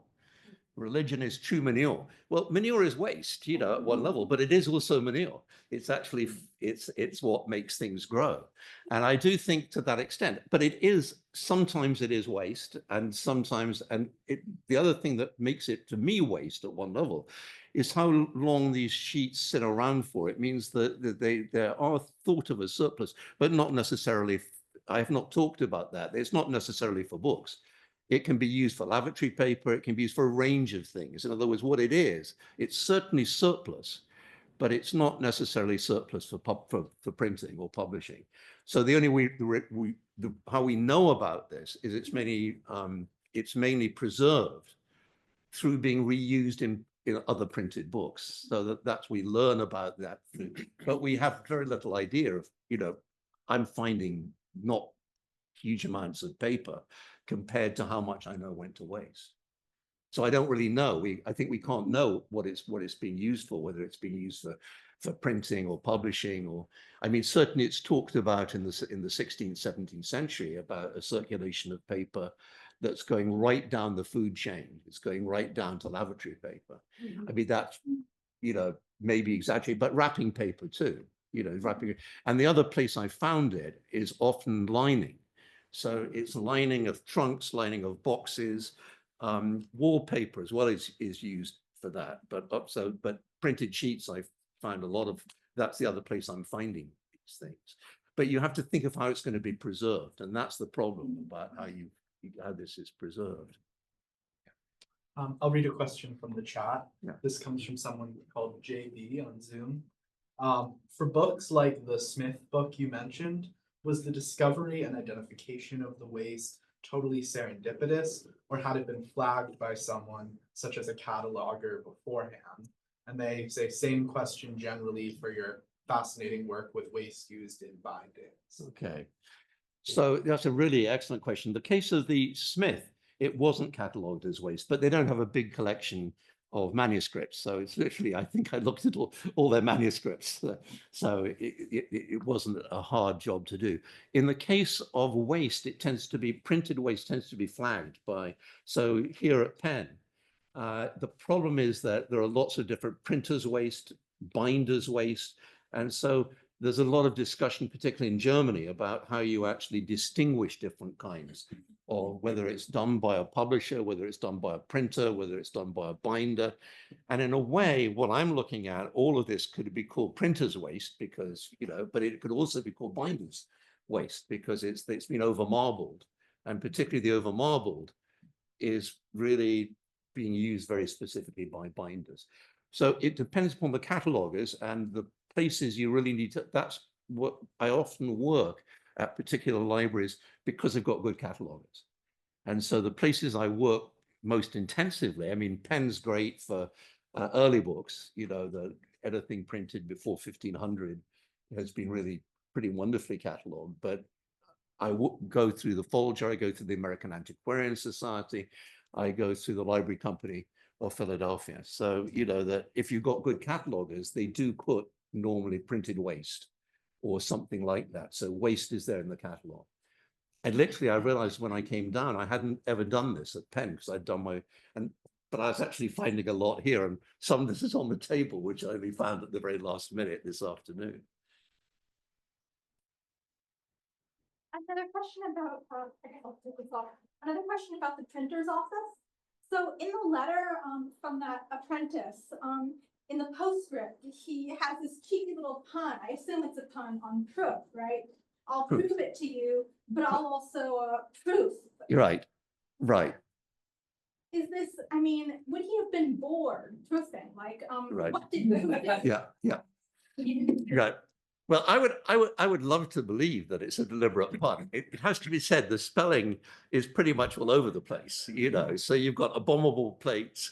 Religion is true manure. Well, manure is waste, you know, at one level, but it is also manure. It's actually, it's what makes things grow. And I do think to that extent, but it is, sometimes it is waste and sometimes, the other thing that makes it to me waste at one level is how long these sheets sit around for. It means that they are thought of as surplus, but not necessarily, I have not talked about that. It's not necessarily for books. It can be used for lavatory paper. It can be used for a range of things. In other words, what it is, it's certainly surplus, but it's not necessarily surplus for printing or publishing. So the only way how we know about this is it's mainly preserved through being reused in other printed books. So that's we learn about that, but we have very little idea of, you know, I'm finding not huge amounts of paper compared to how much I know went to waste. So I don't really know. I think we can't know what it's being used for, whether it's being used for printing or publishing, or I mean, certainly it's talked about in the 16th, 17th century about a circulation of paper that's going right down the food chain. It's going right down to lavatory paper. I mean, that's, you know, maybe exaggerated, but wrapping paper too, you know, wrapping. And the other place I found it is often lining. So it's lining of trunks, lining of boxes, wallpaper as well is used for that. But printed sheets, I've found a lot of, that's the other place I'm finding these things. But you have to think of how it's going to be preserved. And that's the problem about how this is preserved. I'll read a question from the chat. Yeah. This comes from someone called JB on Zoom. For books like the Smith book you mentioned, was the discovery and identification of the waste totally serendipitous, or had it been flagged by someone such as a cataloger beforehand? And they say same question generally for your fascinating work with waste used in bindings. Okay, so that's a really excellent question. The case of the Smith, it wasn't catalogued as waste, but they don't have a big collection of manuscripts. So it's literally, I think I looked at all their manuscripts. So it wasn't a hard job to do. In the case of waste, it tends to be, printed waste tends to be flagged by, so here at Penn, the problem is that there are lots of different printers waste, binders waste. And so there's a lot of discussion, particularly in Germany, about how you actually distinguish different kinds, or whether it's done by a publisher, whether it's done by a printer, whether it's done by a binder. And in a way, what I'm looking at, all of this could be called printer's waste because, you know, but it could also be called binder's waste because it's been overmarbled. And particularly the overmarbled is really being used very specifically by binders. So it depends upon the catalogers and the places you really need to, that's what I often work at particular libraries because they've got good catalogers. And so the places I work most intensively, I mean, Penn's great for early books, you know, anything printed before 1500 has been really pretty wonderfully cataloged, but I go through the Folger, I go through the American Antiquarian Society, I go through the Library Company of Philadelphia. So, you know, that if you've got good catalogers, they do put normally printed waste or something like that. So waste is there in the catalog. And literally, I realized when I came down, I hadn't ever done this at Penn because I'd done but I was actually finding a lot here, and some of this is on the table, which I only found at the very last minute this afternoon. Another question about, I guess I'll take this off. Another question about the printer's office. So in the letter from that apprentice, in the postscript, he has this cheeky little pun. I assume it's a pun on proof, right? I'll Proof. prove it to you, but I'll also proof. You're right, right, Is this, I mean, would he have been bored proofing? Like, Right. what did you yeah, right. Well, I would love to believe that it's a deliberate pun. It has to be said, the spelling is pretty much all over the place, you know. So you've got abominable plates,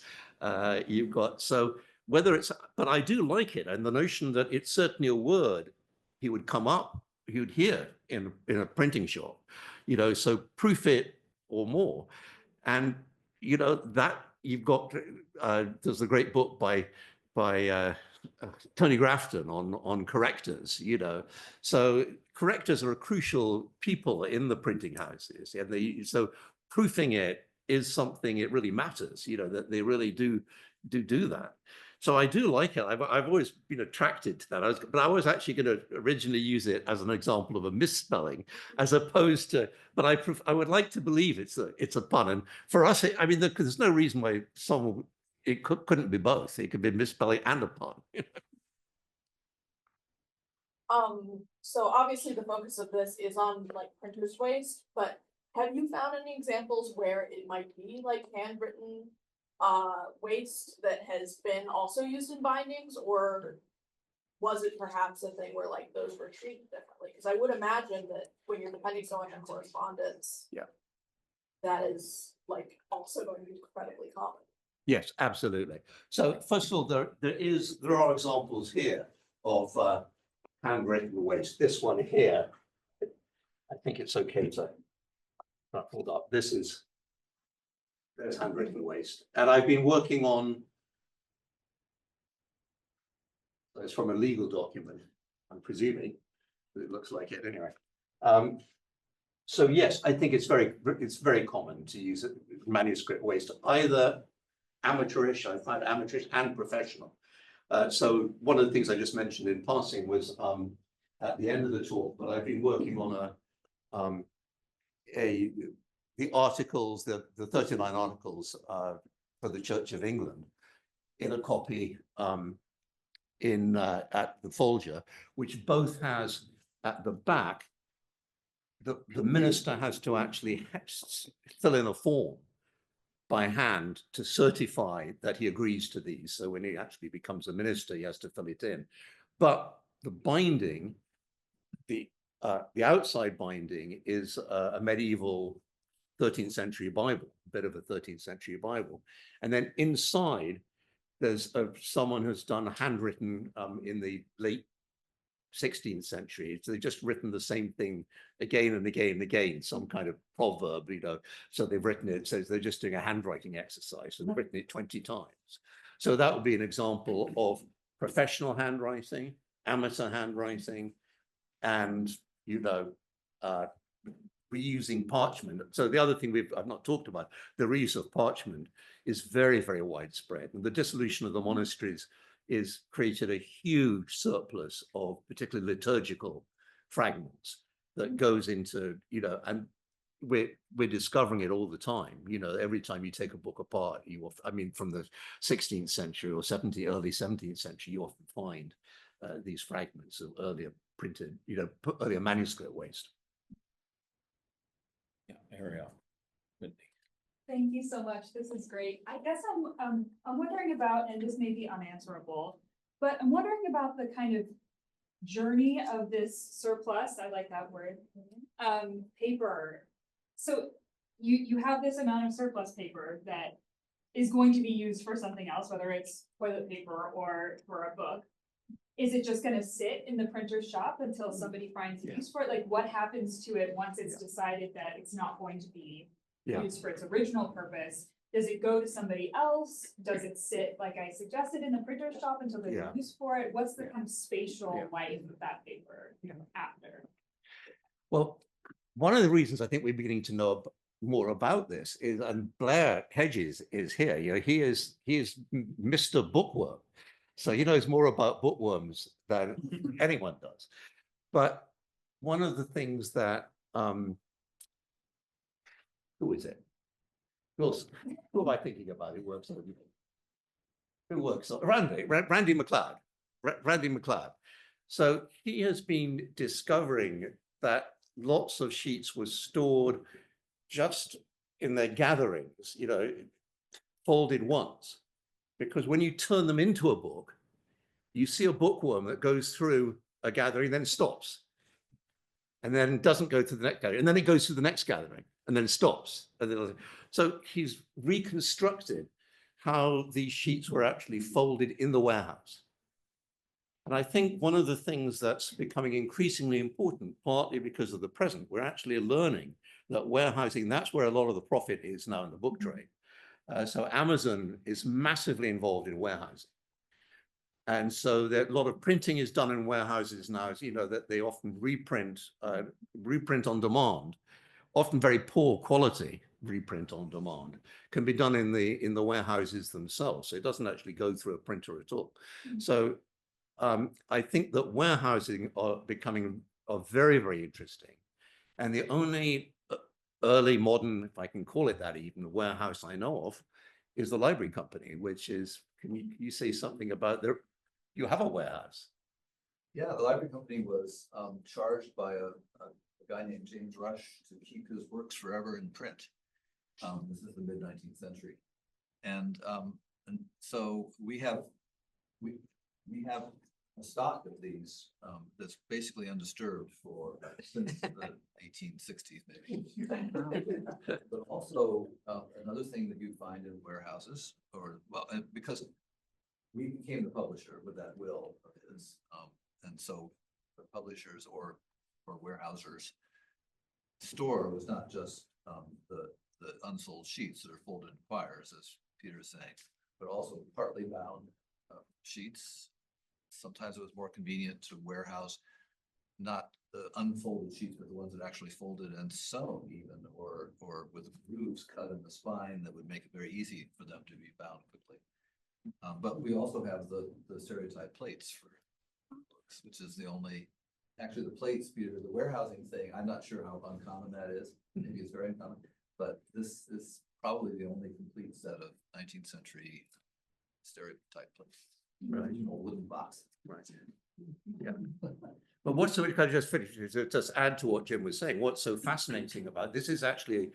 you've got, so whether it's, but I do like it, and the notion that it's certainly a word he would come up, he would hear in a printing shop, you know. So proof it or more, and you know that you've got. There's a great book by Tony Grafton on correctors, you know. So correctors are a crucial people in the printing houses, and so proofing it is something, it really matters, you know, that they really do that. So I do like it. I've always been attracted to that. But I was actually going to originally use it as an example of a misspelling, as opposed to. But I would like to believe it's a pun. And for us, I mean, there's no reason why someone couldn't be both. It could be misspelling and a pun. So obviously the focus of this is on like printer's waste, but have you found any examples where it might be like handwritten waste that has been also used in bindings, or was it perhaps a thing where like those were treated differently? Because I would imagine that when you're depending so much on correspondence, Yeah, that is like also going to be incredibly common. Yes, absolutely. So first of all, there are examples here of handwritten waste. This one here, I think it's okay to hold up. There's handwritten waste, and I've been working on. It's from a legal document, I'm presuming, but it looks like it anyway. So yes, I think it's very common to use manuscript waste, either amateurish, I find amateurish, and professional. So one of the things I just mentioned in passing was at the end of the talk, but I've been working on the articles, the 39 articles for the Church of England, in a copy at the Folger, which both has at the back, the minister has to actually fill in a form by hand to certify that he agrees to these. So when he actually becomes a minister, he has to fill it in. But the binding, the outside binding is a medieval 13th century Bible, a bit of a 13th century Bible. And then inside, there's someone who's done handwritten in the late 16th century. So they've just written the same thing again and again and again, some kind of proverb, you know. So they've written it, so they're just doing a handwriting exercise. So they've written it 20 times. So that would be an example of professional handwriting, amateur handwriting, and, you know, reusing parchment. So the other thing I've not talked about, the reuse of parchment is very, very widespread. And the dissolution of the monasteries is created a huge surplus of particularly liturgical fragments that goes into, you know, and we're discovering it all the time. You know, every time you take a book apart, I mean, from the 16th century or early 17th century, you often find these fragments of earlier printed, you know, earlier manuscript waste. Yeah, Ariel. Thank you so much. This is great. I guess I'm wondering about, and this may be unanswerable, but I'm wondering about the kind of journey of this surplus. I like that word. Paper. So you have this amount of surplus paper that is going to be used for something else, whether it's toilet paper or for a book. Is it just going to sit in the printer's shop until somebody finds use for it? Like, what happens to it once it's decided that it's not going to be used for its original purpose? Does it go to somebody else? Does it sit, like I suggested, in the printer's shop until there's use for it? What's the kind of spatial life of that paper after? Well, one of the reasons I think we're beginning to know more about this is, and Blair Hedges is here. You know, he is Mr. Bookworm. So he knows more about bookworms than anyone does. But one of the things that who is it? Who am I thinking about? Who works on Who works on Randy McLeod. Randy McLeod. So he has been discovering that lots of sheets were stored just in their gatherings, you know, folded once. Because when you turn them into a book, you see a bookworm that goes through a gathering, then stops. And then doesn't go to the next gathering. And then it goes to the next gathering and then stops. And then, so he's reconstructed how these sheets were actually folded in the warehouse. And I think one of the things that's becoming increasingly important, partly because of the present, we're actually learning that warehousing, that's where a lot of the profit is now in the book trade. So Amazon is massively involved in warehousing. And so that a lot of printing is done in warehouses now, as you know, that they often reprint on demand, often very poor quality reprint on demand, can be done in the warehouses themselves. So it doesn't actually go through a printer at all. So I think that warehousing are very, very interesting. And the only early modern, if I can call it that even, warehouse I know of is the library company, which is, can you say something about their, you have a warehouse? Yeah, the library company was charged by a guy named James Rush to keep his works forever in print. This is the mid-19th century. And so we have a stock of these that's basically undisturbed for since the 1860s, maybe. But also another thing that you find in warehouses, or well, because we became the publisher with that will of his, and so the publishers or warehousers store was not just the unsold sheets that are folded in quires, as Peter is saying, but also partly bound sheets. Sometimes it was more convenient to warehouse not the unfolded sheets, but the ones that actually folded and sewn even, or with grooves cut in the spine that would make it very easy for them to be bound quickly. But we also have the stereotype plates for books, which is the only, actually the plates, Peter, the warehousing thing, I'm not sure how uncommon that is. Maybe it's very uncommon, but this is probably the only complete set of 19th century stereotype plates. Right. You know, wooden box. Right. Yeah. But what's so, can I just finish, to just add to what Jim was saying, what's so fascinating about this is actually,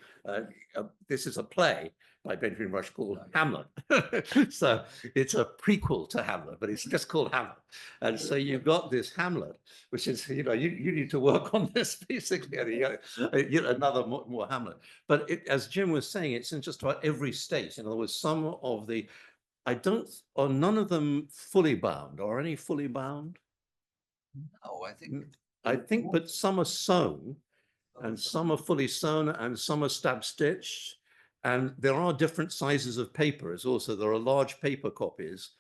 this is a play by Benjamin Rush called Hamlet. So it's a prequel to Hamlet, but it's just called Hamlet. And so you've got this Hamlet, which is, you know, you need to work on this basically, another more Hamlet. But as Jim was saying, it's in just about every state. In other words, some of the, none of them fully bound, or any fully bound? Oh, I think, but some are sewn, and some are fully sewn, and some are stab stitched, and there are different sizes of paper. As also there are large paper copies.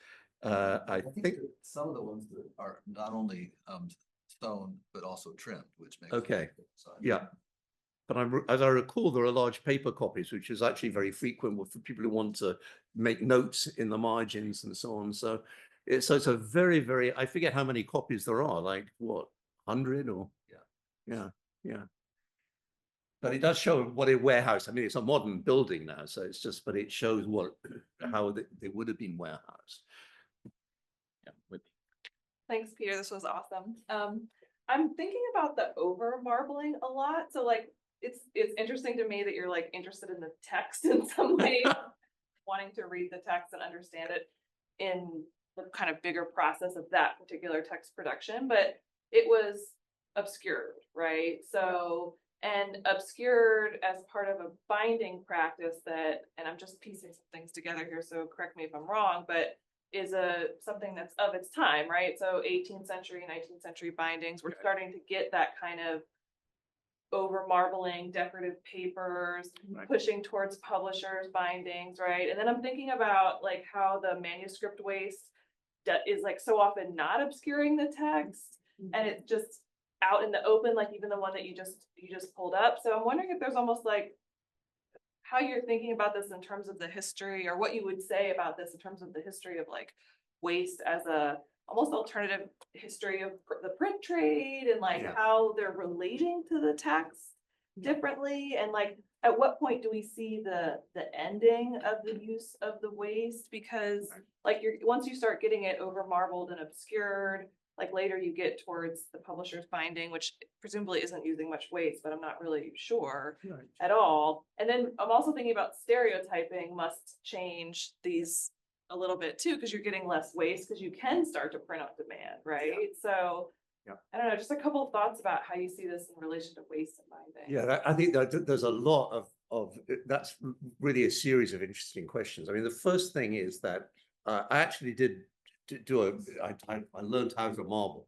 I think some of the ones that are not only sewn but also trimmed, which makes okay, yeah. But as I recall, there are large paper copies, which is actually very frequent for people who want to make notes in the margins and so on. So it's a very, very, I forget how many copies there are, like what, 100 or? Yeah. But it does show what a warehouse, I mean, it's a modern building now, so it's just, but it shows how they would have been warehoused. Yeah. Thanks, Peter. This was awesome. I'm thinking about the over marbling a lot. So like, it's interesting to me that you're like interested in the text in some way, wanting to read the text and understand it in the kind of bigger process of that particular text production, but it was obscured, right? So, and obscured as part of a binding practice that, and I'm just piecing some things together here, so correct me if I'm wrong, but is something that's of its time, right? So 18th century, 19th century bindings, we're starting to get that kind of over marbling decorative papers, pushing towards publishers bindings, right? And then I'm thinking about like how the manuscript waste is like so often not obscuring the text, and it's just out in the open, like even the one that you just pulled up. So I'm wondering if there's almost like how you're thinking about this in terms of the history, or what you would say about this in terms of the history of like waste as a almost alternative history of the print trade, and like how they're relating to the text. differently? And like, at what point do we see the ending of the use of the waste? Because like once you start getting it over marbled and obscured, like later you get towards the publisher's binding, which presumably isn't using much waste, but I'm not really sure at all. And then I'm also thinking about stereotyping must change these a little bit too, because you're getting less waste because you can start to print on demand, right? So I don't know, just a couple of thoughts about how you see this in relation to waste and binding. Yeah, I think that there's a lot of that's really a series of interesting questions. I mean, the first thing is that I actually did I learned how to marble.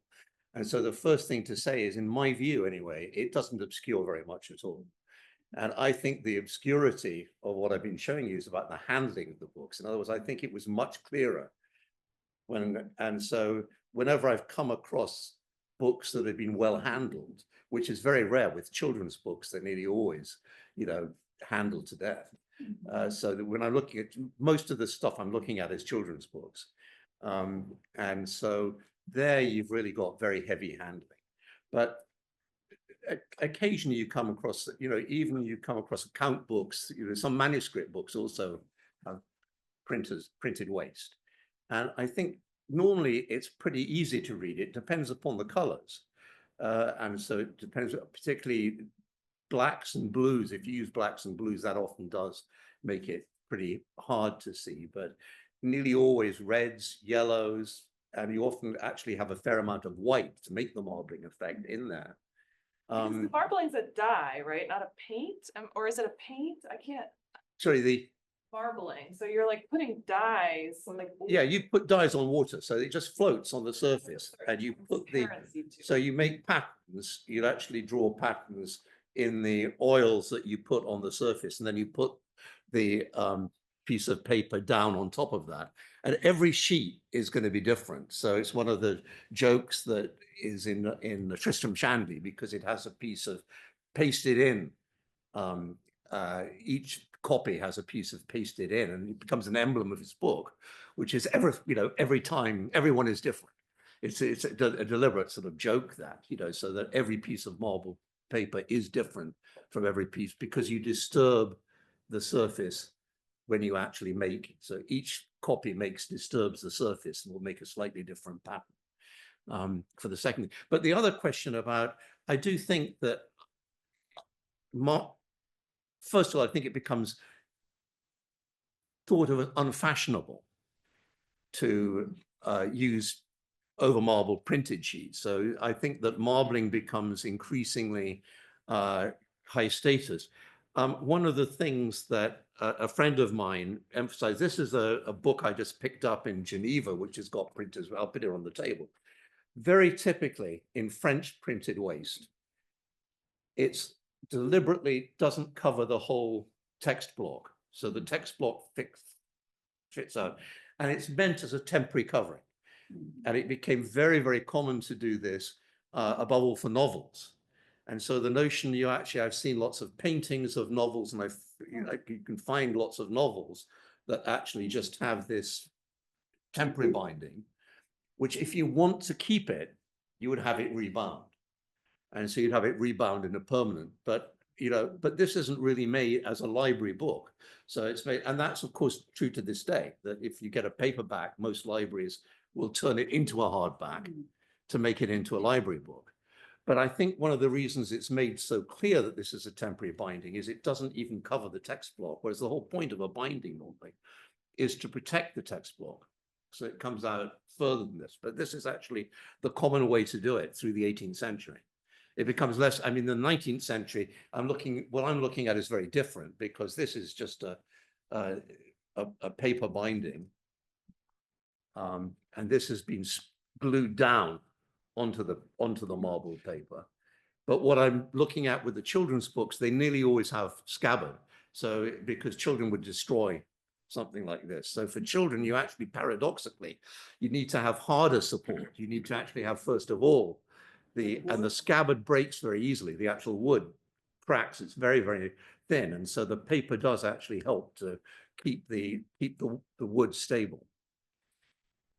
And so the first thing to say is, in my view anyway, it doesn't obscure very much at all. And I think the obscurity of what I've been showing you is about the handling of the books. In other words, I think it was much clearer and so whenever I've come across books that have been well handled, which is very rare with children's books, they're nearly always, handled to death. So that when I'm looking at most of the stuff I'm looking at is children's books. And so there you've really got very heavy handling. But occasionally you come across, even you come across account books, some manuscript books also have printed waste. And I think normally it's pretty easy to read. It depends upon the colors. And so it depends, particularly blacks and blues. If you use blacks and blues, that often does make it pretty hard to see, but nearly always reds, yellows, and you often actually have a fair amount of white to make the marbling effect in there. Because the marbling's a dye, right? Not a paint? Or is it a paint? I can't. Sorry, the Marbling. So you're like putting dyes. Like, yeah, you put dyes on water, so it just floats on the surface, and you put the so you make patterns. You actually draw patterns in the oils that you put on the surface, and then you put the piece of paper down on top of that. And every sheet is going to be different. So it's one of the jokes that is in Tristram Shandy, because it has a piece of pasted in. Each copy has a piece of pasted in, and it becomes an emblem of his book, which is every time everyone is different. It's a deliberate sort of joke that, so that every piece of marble paper is different from every piece, because you disturb the surface when you actually make it. So each copy disturbs the surface and will make a slightly different pattern for the second. But the other question about, I do think that first of all, I think it becomes thought of as unfashionable to use over-marbled printed sheets. So I think that marbling becomes increasingly high status. One of the things that a friend of mine emphasized, this is a book I just picked up in Geneva, which has got printers, I'll put it on the table. Very typically in French printed waste, it's deliberately doesn't cover the whole text block. So the text block fits out, and it's meant as a temporary covering. And it became very, very common to do this, above all for novels. And so the notion I've seen lots of paintings of novels, and you can find lots of novels that actually just have this temporary binding, which if you want to keep it, you would have it rebound. And so you'd have it rebound in a permanent, but this isn't really made as a library book. So it's made, and that's of course true to this day, that if you get a paperback, most libraries will turn it into a hardback to make it into a library book. But I think one of the reasons it's made so clear that this is a temporary binding is it doesn't even cover the text block, whereas the whole point of a binding normally is to protect the text block. So it comes out further than this, but this is actually the common way to do it through the 18th century. It becomes less, the 19th century, what I'm looking at is very different, because this is just a paper binding. And this has been glued down onto the marbled paper. But what I'm looking at with the children's books, they nearly always have scabbard. So because children would destroy something like this. So for children, you actually, paradoxically, you need to have harder support. You need to actually have, first of all, and the scabbard breaks very easily. The actual wood cracks. It's very, very thin. And so the paper does actually help to keep the wood stable.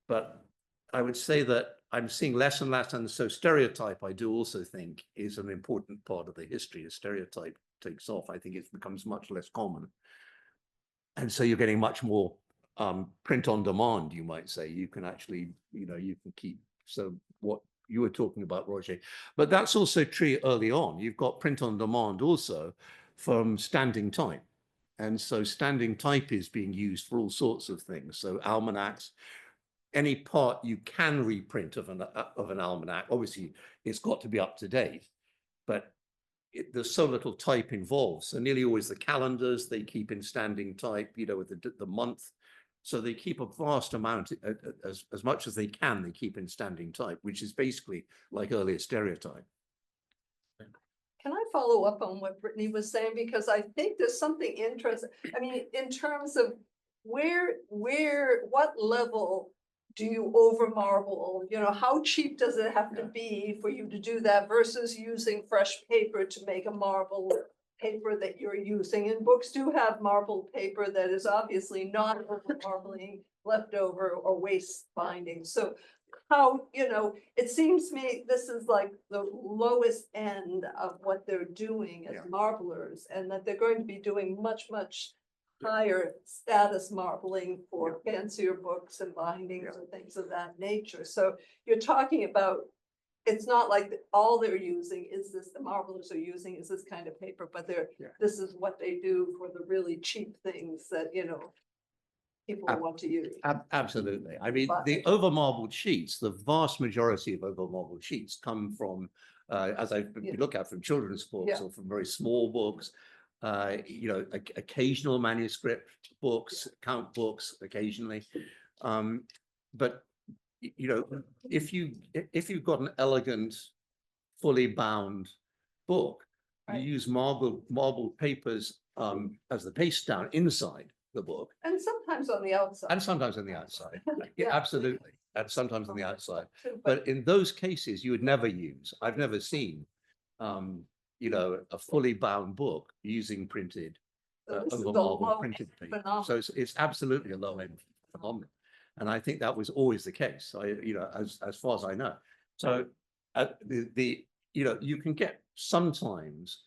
But I would say that I'm seeing less and less, and so stereotype, I do also think, is an important part of the history. As stereotype takes off, I think it becomes much less common. And so you're getting much more print on demand, you might say. You can actually, you can keep, so what you were talking about, Roger, but that's also true early on. You've got print on demand also from standing type. And so standing type is being used for all sorts of things. So almanacs, any part you can reprint of an almanac, obviously it's got to be up to date, but there's so little type involved. So nearly always the calendars, they keep in standing type, with the month. So they keep a vast amount, as much as they can, they keep in standing type, which is basically like earlier stereotype. Can I follow up on what Brittany was saying? Because I think there's something interesting. I mean, in terms of what level do you over marble? How cheap does it have to be for you to do that versus using fresh paper to make a marble paper that you're using? And books do have marbled paper that is obviously not over marbling, leftover or waste binding. So how, it seems to me this is like the lowest end of what they're doing as marblers, and that they're going to be doing much, much higher status marbling for fancier books and bindings and things of that nature. So you're talking about, it's not like all they're using is this, the marblers are using is this kind of paper, but this is what they do for the really cheap things that, people want to use. Absolutely. I mean, the over marbled sheets, the vast majority of over marbled sheets come from, as I look at, from children's books or from very small books. Occasional manuscript books, count books occasionally. But if you've got an elegant, fully bound book, you use marbled papers as the paste down inside the book. And sometimes on the outside. And sometimes on the outside. Yeah, absolutely. And sometimes on the outside. But in those cases, you would never use, I've never seen a fully bound book using printed over marble printed paper. So it's absolutely a low end phenomenon, and I think that was always the case. As far as I know. So you can get sometimes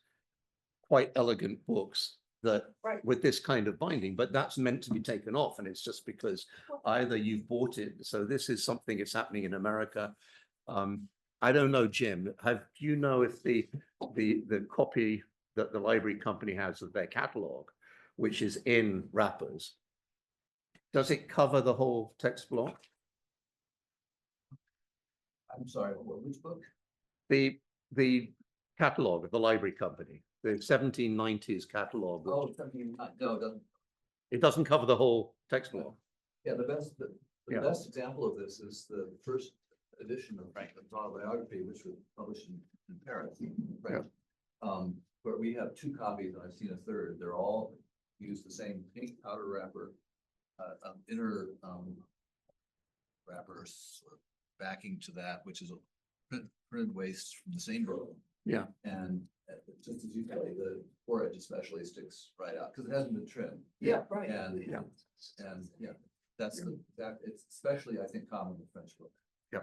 quite elegant books that with this kind of binding, but that's meant to be taken off, and it's just because either you've bought it. So this is something that's happening in America. I don't know, Jim, do you know if the copy that the library company has of their catalog, which is in wrappers, does it cover the whole text block? I'm sorry, which book? The catalog of the library company, the 1790s catalog. Oh, no, it doesn't. It doesn't cover the whole text block. Yeah, the best example of this is the first edition of Franklin's autobiography, which was published in Paris, French. Where we have two copies, and I've seen a third. They're all use the same pink powder wrapper, inner wrapper backing to that, which is a printed waste from the same book. Yeah. And just as you say, the foredge especially sticks right out because it hasn't been trimmed. Yeah, right. And it's especially, I think, common in French books. Yeah.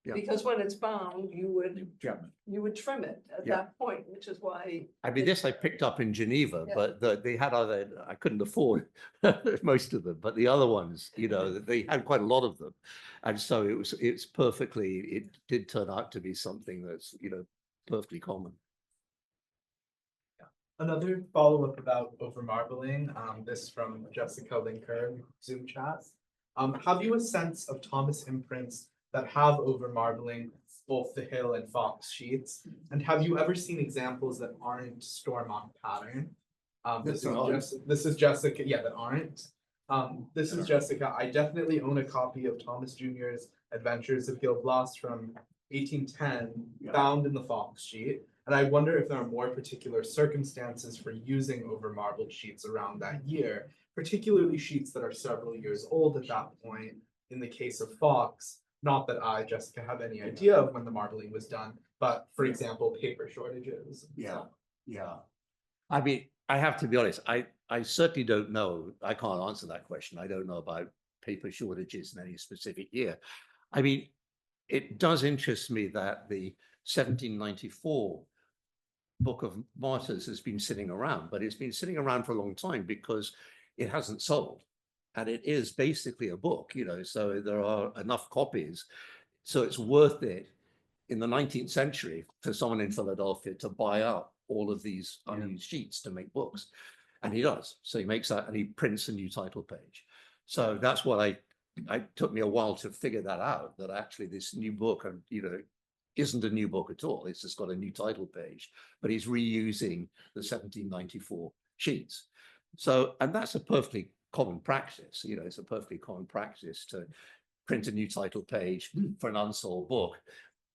Because when it's bound, you would trim it at that point, which is why. I mean, this I picked up in Geneva, but they had other, I couldn't afford most of them, but the other ones, they had quite a lot of them. And so it did turn out to be something that's, perfectly common. Another follow-up about over marbling, this from Jessica Linker, Zoom chat. Have you a sense of Thomas imprints that have over marbling both the Hill and Foxe sheets? And have you ever seen examples that aren't Stormont pattern? This is Jessica, that aren't. This is Jessica. I definitely own a copy of Thomas Jr.'s Adventures of Gil Blas from 1810, found in the Foxe sheet. And I wonder if there are more particular circumstances for using over marbled sheets around that year, particularly sheets that are several years old at that point. In the case of Foxe, not that I, Jessica, have any idea of when the marbling was done, but for example, paper shortages. Yeah. I mean, I have to be honest, I certainly don't know. I can't answer that question. I don't know about paper shortages in any specific year. I mean, it does interest me that the 1794 Book of Martyrs has been sitting around, but it's been sitting around for a long time because it hasn't sold. And it is basically a book, you know, so there are enough copies. So it's worth it in the 19th century for someone in Philadelphia to buy up all of these unused sheets to make books. And he does. So he makes that and he prints a new title page. So that's what it took me a while to figure that out, that actually this new book, you know, isn't a new book at all. It's just got a new title page, but he's reusing the 1794 sheets. So, and that's a perfectly common practice, you know, it's a perfectly common practice to print a new title page for an unsold book.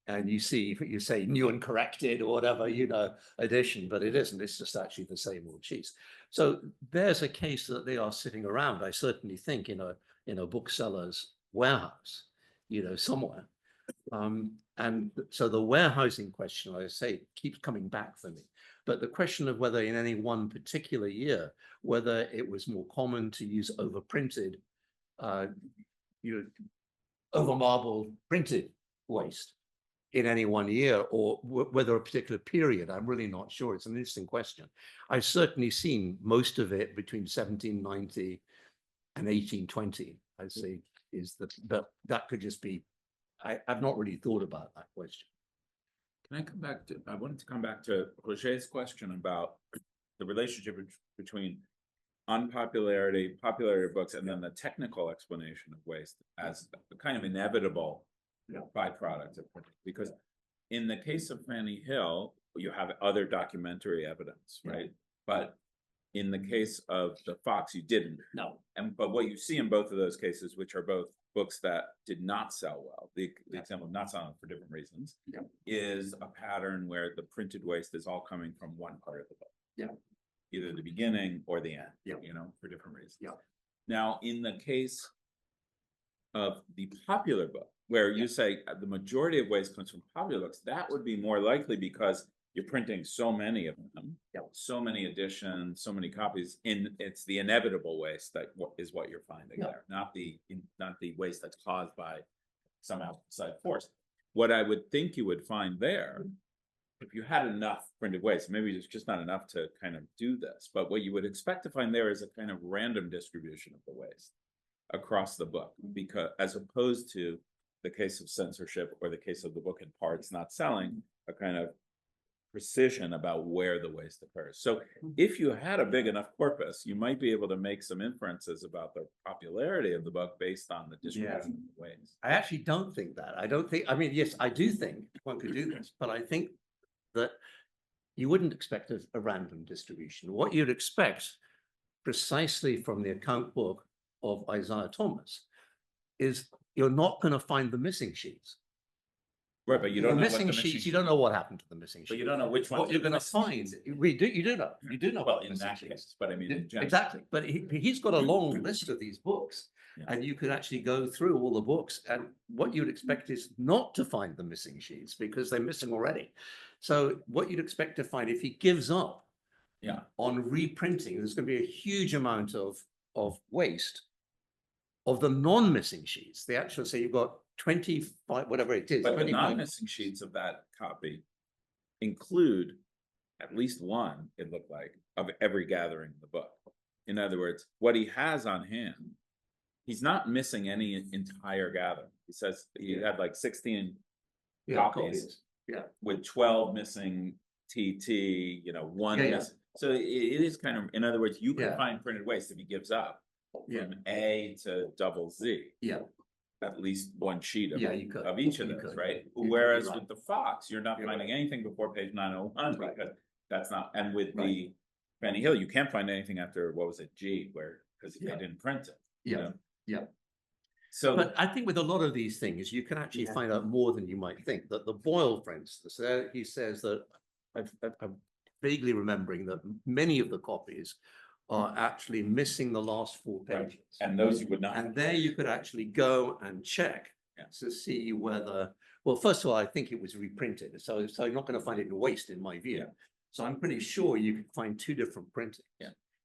And you say new and corrected or whatever, you know, edition, but it isn't, it's just actually the same old sheets. So there's a case that they are sitting around, I certainly think, in a bookseller's warehouse, you know, somewhere. And so the warehousing question, I say, keeps coming back for me. But the question of whether in any one particular year, whether it was more common to use overprinted, you know, overmarbled printed waste in any one year, or whether a particular period, I'm really not sure. It's an interesting question. I've certainly seen most of it between 1790 and 1820, I'd say, but that could just be, I've not really thought about that question. Can I come back to, I wanted to come back to Roger's question about the relationship between popularity of books, and then the technical explanation of waste as a kind of inevitable byproduct of printing. Because in the case of Fanny Hill, you have other documentary evidence, right? But in the case of the Foxe, you didn't. No. But what you see in both of those cases, which are both books that did not sell well, the example of not selling for different reasons, is a pattern where the printed waste is all coming from one part of the book. Either the beginning or the end, you know, for different reasons. Now, in the case of the popular book, where you say the majority of waste comes from popular books, that would be more likely because you're printing so many of them, so many editions, so many copies. It's the inevitable waste that is what you're finding there, not the waste that's caused by some outside force. What I would think you would find there, if you had enough printed waste, maybe it's just not enough to kind of do this, but what you would expect to find there is a kind of random distribution of the waste across the book, because as opposed to the case of censorship or the case of the book in parts not selling, a kind of precision about where the waste occurs. So if you had a big enough corpus, you might be able to make some inferences about the popularity of the book based on the distribution of the waste. I actually don't think that. I mean, yes, I do think one could do this, but I think that you wouldn't expect a random distribution. What you'd expect precisely from the account book of Isaiah Thomas is you're not going to find the missing sheets. Right, but you don't know what the missing sheets. You don't know what happened to the missing sheets. But you don't know which one. What you're going to find. You do know. You do know. Well, in that case, but I mean, in general. Exactly. But he's got a long list of these books, and you could actually go through all the books, and what you'd expect is not to find the missing sheets because they're missing already. So what you'd expect to find, if he gives up on reprinting, there's going to be a huge amount of waste of the non-missing sheets. The actual, so you've got 25, whatever it is. But the non-missing sheets of that copy include at least one, it looked like, of every gathering in the book. In other words, what he has on hand, he's not missing any entire gathering. He says he had like 16 copies. With 12 missing TT, you know, one missing. So it is kind of, in other words, you can find printed waste if he gives up from A to double Z. At least one sheet of, of each of those, right? Whereas with the Foxe, you're not finding anything before page 901 because that's not, and with the Fanny Hill, you can't find anything after, what was it, G, where, because they didn't print it. You know? So, but I think with a lot of these things, you can actually find out more than you might think. That the Boyle, for instance, he says that I'm vaguely remembering that many of the copies are actually missing the last 4 pages. And those you would not. And there you could actually go and check to see whether, well, first of all, I think it was reprinted. So you're not going to find it in waste in my view. So I'm pretty sure you could find 2 different printings.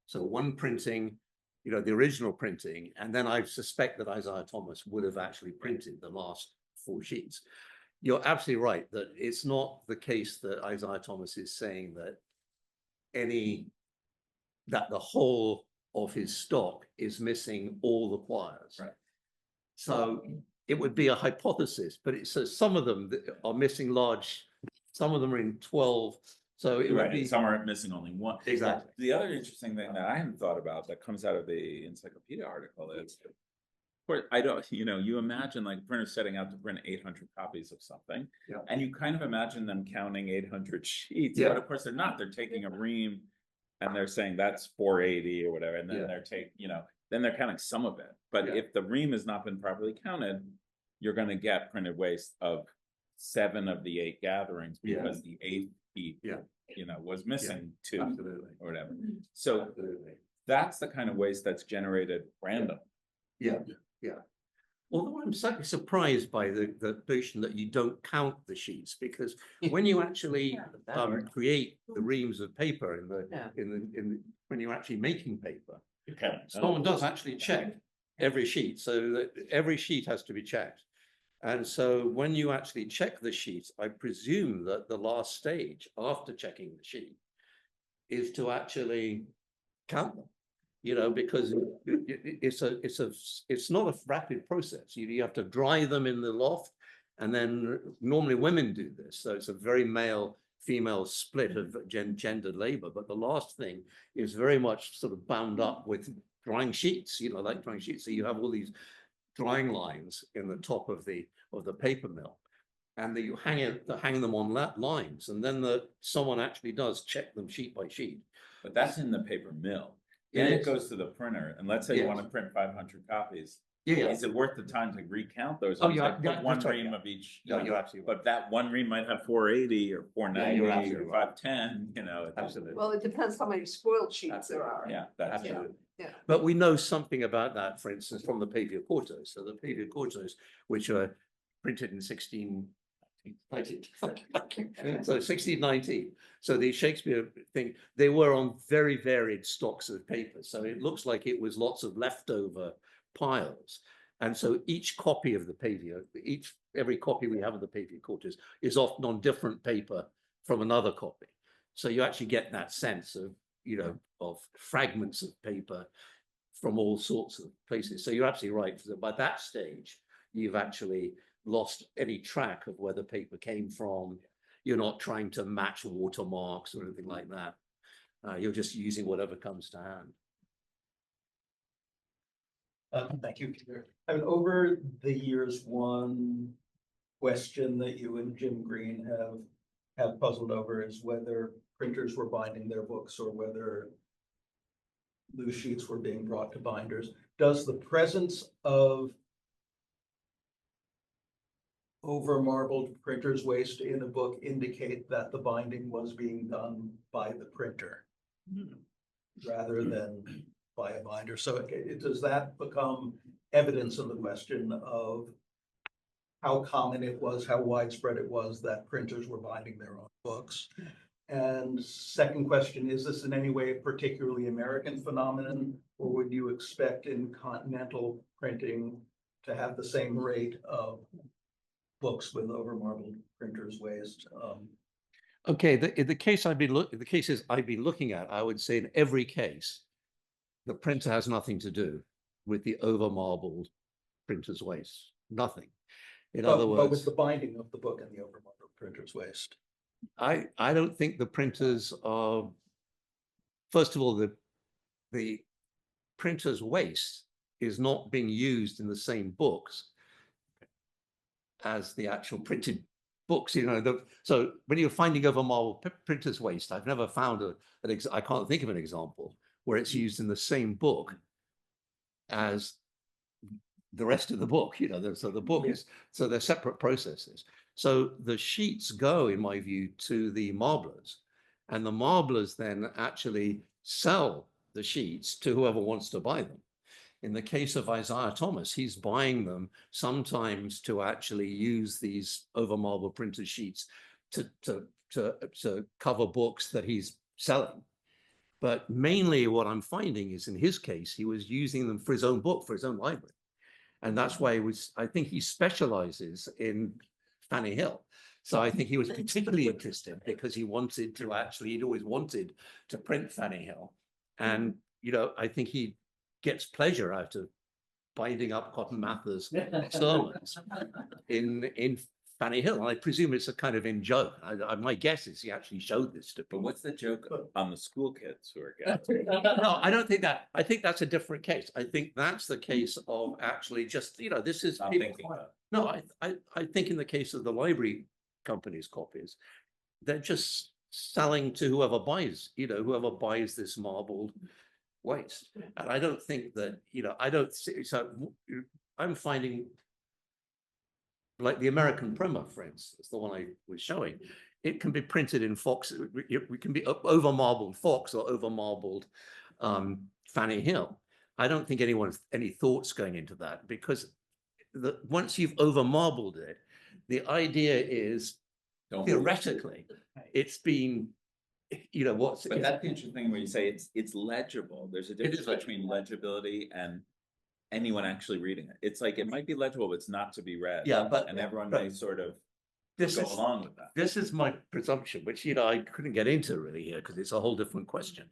So one printing, you know, the original printing, and then I suspect that Isaiah Thomas would have actually printed the last 4 sheets. You're absolutely right that it's not the case that Isaiah Thomas is saying that that the whole of his stock is missing all the quires. Right. So it would be a hypothesis, but it says some of them that are missing large, some of them are in 12. So it would Right, be and some are missing only one. exactly. The other interesting thing that I hadn't thought about that comes out of the encyclopedia article is, of course, I don't, you imagine like printers setting out to print 800 copies of something. Yeah. And you kind of imagine them counting 800 sheets, Yeah. but of course they're not. They're taking a ream and they're saying that's 480 or whatever, and then Yeah. they're then they're counting some of it. But Yeah. if the ream has not been properly counted, you're gonna get printed waste of 7 of the 8 gatherings Yeah. because the 8th heap, Yeah. was missing 2 Absolutely. or whatever. So Absolutely. that's the kind of waste that's generated random. Yeah, yeah. Although I'm slightly surprised by the notion that you don't count the sheets, because when you actually create the reams of paper when you're actually making paper, Okay. someone does actually check every sheet, so that every sheet has to be checked. And so when you actually check the sheets, I presume that the last stage after checking the sheet is to actually count them. Because it's not a rapid process. You have to dry them in the loft, and then normally women do this. So it's a very male-female split of gendered labor. But the last thing is very much sort of bound up with drying sheets, like drying sheets. So you have all these drying lines in the top of the paper mill, and you hang them on lines, and then someone actually does check them sheet by sheet. But that's in the paper mill. Then It it is. goes to the printer, and let's say you Yes. want to print 500 copies. Yeah. Is it worth the time to recount those? Oh, ones? yeah, Like, put yeah, one that's right, ream yeah. of each. No, you're absolutely right. But that one ream might have 480 or 490 you're or absolutely right. 510, Absolutely. Well, it depends how many spoiled sheets there are. Yeah, that's Absolutely. Yeah. But we know something about that, for instance, from the Pavia Quartos. So the Pavia Quartos, which are printed in 1619. So the Shakespeare thing, they were on very varied stocks of paper. So it looks like it was lots of leftover piles. And so each copy of the Pavia, every copy we have of the Pavia Quartos is often on different paper from another copy. So you actually get that sense of, of fragments of paper from all sorts of places. So you're absolutely right. So by that stage, you've actually lost any track of where the paper came from. You're not trying to match watermarks or anything like that. You're just using whatever comes to hand. Thank you, Peter. I mean, over the years, one question that you and Jim Green have puzzled over is whether printers were binding their books or whether loose sheets were being brought to binders. Does the presence of over-marbled printer's waste in a book indicate that the binding was being done by the printer rather than by a binder? So does that become evidence of the question of how common it was, how widespread it was that printers were binding their own books? And second question, is this in any way a particularly American phenomenon, or would you expect in continental printing to have the same rate of books with over-marbled printer's waste? Okay, the cases I've been looking at, I would say in every case, the printer has nothing to do with the over-marbled printer's waste. Nothing. In other But words, with the binding of the book and the over-marbled printer's waste. I don't think the printers are, first of all, the printer's waste is not being used in the same books as the actual printed books, so when you're finding over-marbled printer's waste, I've never found I can't think of an example where it's used in the same book as the rest of the book, so the book is, so they're separate processes. So the sheets go, in my view, to the marblers, and the marblers then actually sell the sheets to whoever wants to buy them. In the case of Isaiah Thomas, he's buying them sometimes to actually use these over-marbled printed sheets to cover books that he's selling. But mainly what I'm finding is in his case, he was using them for his own book, for his own library. And that's why I think he specializes in Fanny Hill. So I think he was particularly interested because he wanted to he'd always wanted to print Fanny Hill. And, I think he gets pleasure out of binding up Cotton Mather's sermons in Fanny Hill. And I presume it's a kind of in joke. My guess is he actually showed this to But people. what's the joke on the school kids who are getting? No, I don't think that. I think that's a different case. I think that's the case of actually just, this is. I'm people- thinking that. No, I think in the case of the library company's copies, they're just selling to whoever buys this marbled waste. And I don't think that, I don't see, so I'm finding like the American primer, for instance, the one I was showing, it can be printed in Foxe, it can be overmarbled Foxe or overmarbled Fanny Hill. I don't think anyone's any thoughts going into that because once you've overmarbled it, the idea is theoretically it's been, what's. But that's the interesting thing where you say it's legible. There's a difference between legibility and anyone actually reading it. It's like it might be legible, but it's not to be read. Yeah, but and everyone may sort of go along with that. This is my presumption, which I couldn't get into really here because it's a whole different question.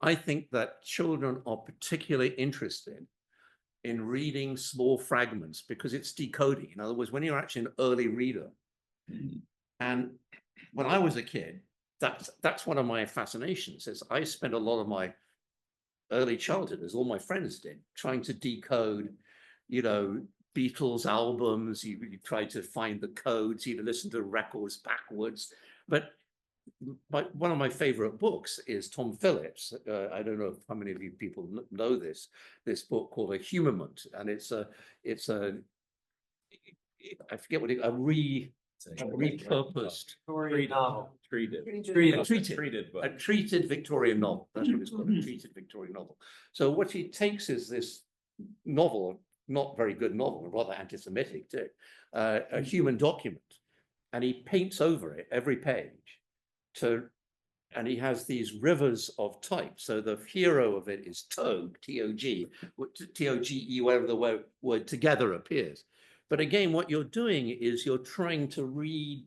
I think that children are particularly interested in reading small fragments because it's decoding. In other words, when you're actually an early reader, and when I was a kid, that's one of my fascinations. Is I spent a lot of my early childhood, as all my friends did, trying to decode, Beatles albums. You try to find the codes. You listen to records backwards. But one of my favorite books is Tom Phillips. I don't know how many of you people know this book called A Humament, and it's a I forget what a repurposed treated Victorian novel. That's what it's called, a treated Victorian novel. So what he takes is this novel, not very good novel, rather anti-Semitic too, a human document, and he paints over it every page and he has these rivers of type. So the hero of it is Toge, T-O-G, T-O-G-E, wherever the word together appears. But again, what you're doing is you're trying to read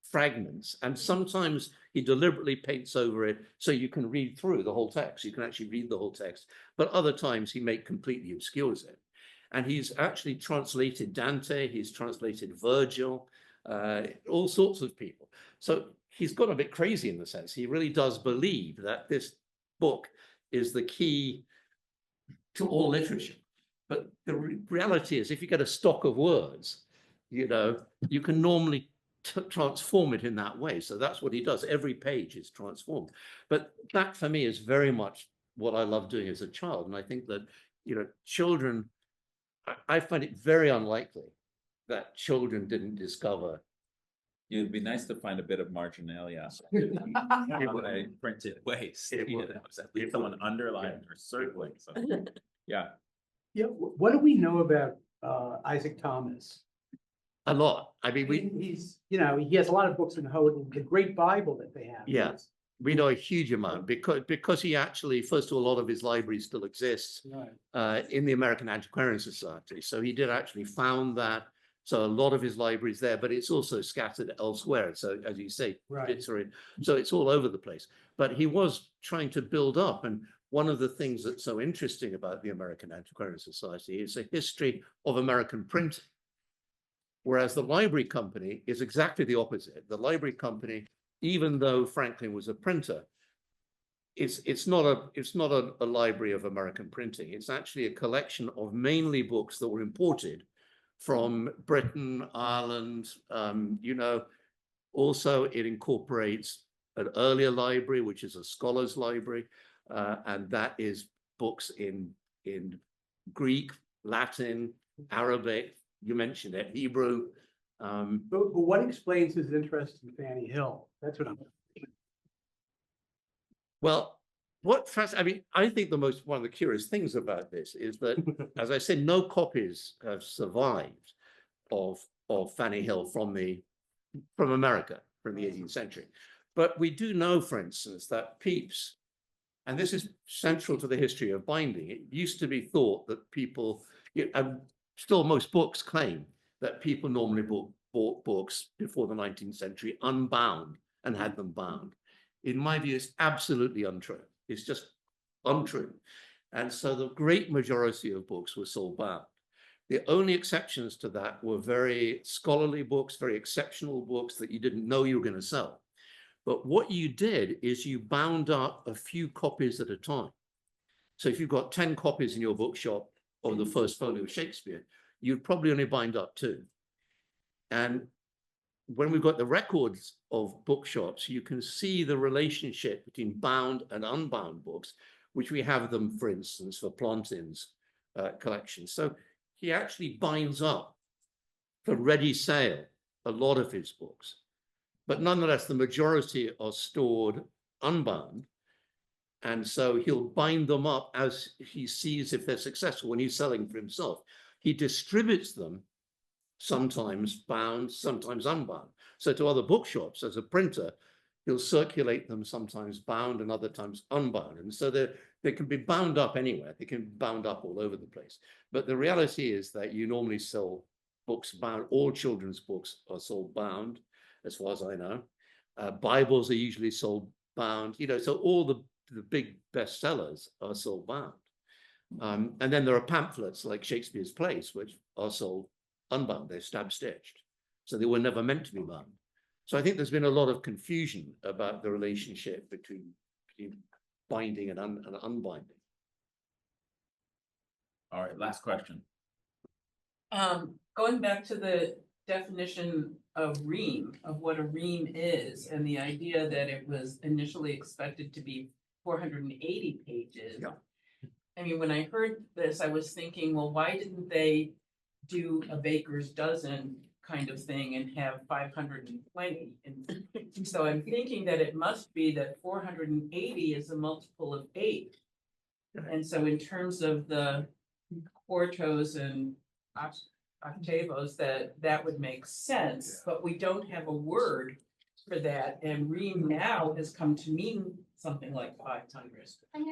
fragments, and sometimes he deliberately paints over it so you can read through the whole text. You can actually read the whole text, but other times he completely obscures it. And he's actually translated Dante, he's translated Virgil, all sorts of people. So he's got a bit crazy in the sense he really does believe that this book is the key to all literature. But the reality is, if you get a stock of words, you can normally transform it in that way. So that's what he does. Every page is transformed. But that for me is very much what I love doing as a child. And I think that, children, I find it very unlikely that children didn't discover. It'd be nice to find a bit of marginalia when I printed waste. At least someone underlined or circling something. Yeah. Yeah, what do we know about Isaac Thomas? A lot. I mean, He's, he has a lot of books in Houghton, the great Bible that they have. Yeah. We know a huge amount because he actually, first of all, a lot of his library still exists in the American Antiquarian Society. So he did actually found that. So a lot of his library is there, but it's also scattered elsewhere. So as you say, bits are in. So it's all over the place. But he was trying to build up. And one of the things that's so interesting about the American Antiquarian Society is a history of American printing. Whereas the library company is exactly the opposite. The library company, even though Franklin was a printer, it's not a library of American printing. It's actually a collection of mainly books that were imported from Britain, Ireland. Also it incorporates an earlier library, which is a scholars library, and that is books in Greek, Latin, Arabic. You mentioned it, Hebrew. But what explains his interest in Fanny Hill? That's what I'm. Well, I think one of the curious things about this is that, as I said, no copies have survived of Fanny Hill from America from the 18th century. But we do know, for instance, that Pepys, and this is central to the history of binding, it used to be thought that people, still most books claim that people normally bought books before the 19th century unbound and had them bound. In my view, it's absolutely untrue. It's just untrue. And so the great majority of books were sold bound. The only exceptions to that were very scholarly books, very exceptional books that you didn't know you were going to sell. But what you did is you bound up a few copies at a time. So if you've got 10 copies in your bookshop of the first folio of Shakespeare, you'd probably only bind up 2. And when we've got the records of bookshops, you can see the relationship between bound and unbound books, which we have them, for instance, for Plantin's collection. So he actually binds up for ready sale a lot of his books. But nonetheless, the majority are stored unbound. And so he'll bind them up as he sees if they're successful when he's selling for himself. He distributes them, sometimes bound, sometimes unbound. So to other bookshops, as a printer, he'll circulate them sometimes bound and other times unbound. And so they can be bound up anywhere. They can be bound up all over the place. But the reality is that you normally sell books bound. All children's books are sold bound, as far as I know. Bibles are usually sold bound. You know, so all the big bestsellers are sold bound. And then there are pamphlets like Shakespeare's plays, which are sold unbound. They're stab stitched. So they were never meant to be bound. So I think there's been a lot of confusion about the relationship between binding and unbinding. All right, last question. Going back to the definition of ream, of what a ream is, and the idea that it was initially expected to be 480 pages. Yeah. I mean, when I heard this, I was thinking, well, why didn't they do a baker's dozen kind of thing and have 520? And so I'm thinking that it must be that 480 is a multiple of 8. And so in terms of the quartos and octavos, that would make sense, but we don't have a word for that. And ream now has come to mean something like 500.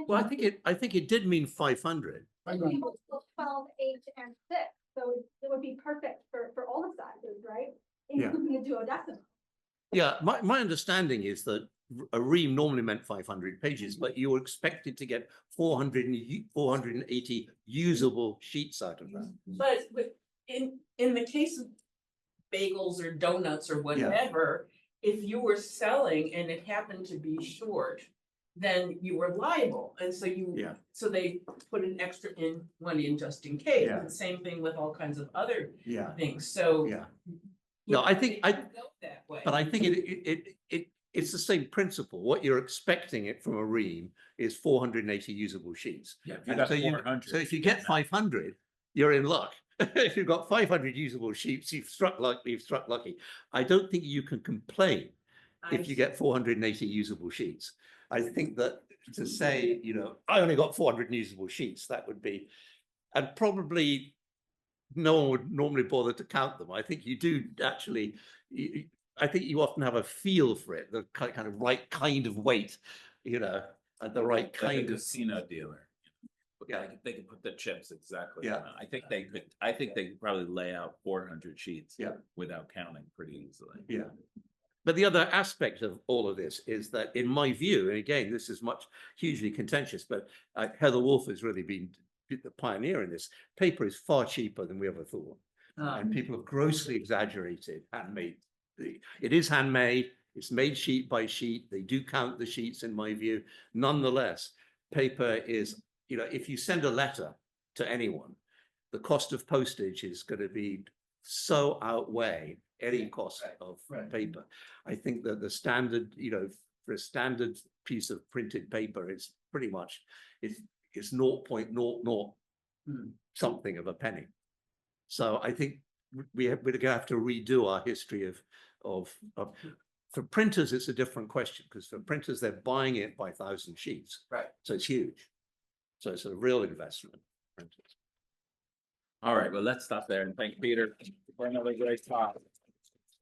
Well, I think it did mean 500. People still 12, 8, and 6, so it would be perfect for all the sizes, right? Yeah. Including a duodecimo. Yeah, my understanding is that a ream normally meant 500 pages, but you were expected to get 480 usable sheets out of that. But in the case of bagels or donuts or whatever, if you were selling and it happened to be short, then you were liable. And so so they put an extra one in just in case. Yeah. And same thing with all kinds of other Yeah. things. So Yeah. No, I think go that way. but I think it's the same principle. What you're expecting it from a ream is 480 usable sheets. Yeah, if you And got so 400. so if you get 500, you're in luck. If you've got 500 usable sheets, you've struck lucky. I don't think you can complain if you get 480 usable sheets. I think that to say, you know, I only got 400 usable sheets, that would be, and probably no one would normally bother to count them. I think you do actually, I think you often have a feel for it, the kind of right kind of weight, you know, and the right Like a kind of. casino dealer. Yeah. They can put the chips exactly. Yeah. I think they could probably lay out 400 sheets. Yeah. Without counting pretty easily. Yeah. But the other aspect of all of this is that, in my view, and again, this is hugely contentious, but Heather Wolf has really been the pioneer in this. Paper is far cheaper than we ever thought. And people have grossly exaggerated handmade. It is handmade. It's made sheet by sheet. They do count the sheets, in my view. Nonetheless, paper is, you know, if you send a letter to anyone, the cost of postage is going to be so outweigh any cost of paper. I think that the standard, you know, for a standard piece of printed paper, it's pretty much, it's 0.00 something of a penny. So I think we're going to have to redo our history of for printers, it's a different question, because for printers, they're buying it by 1,000 sheets. Right. So it's huge. So it's a real investment. Printers. All right, well, let's stop there and thank Peter for another great talk.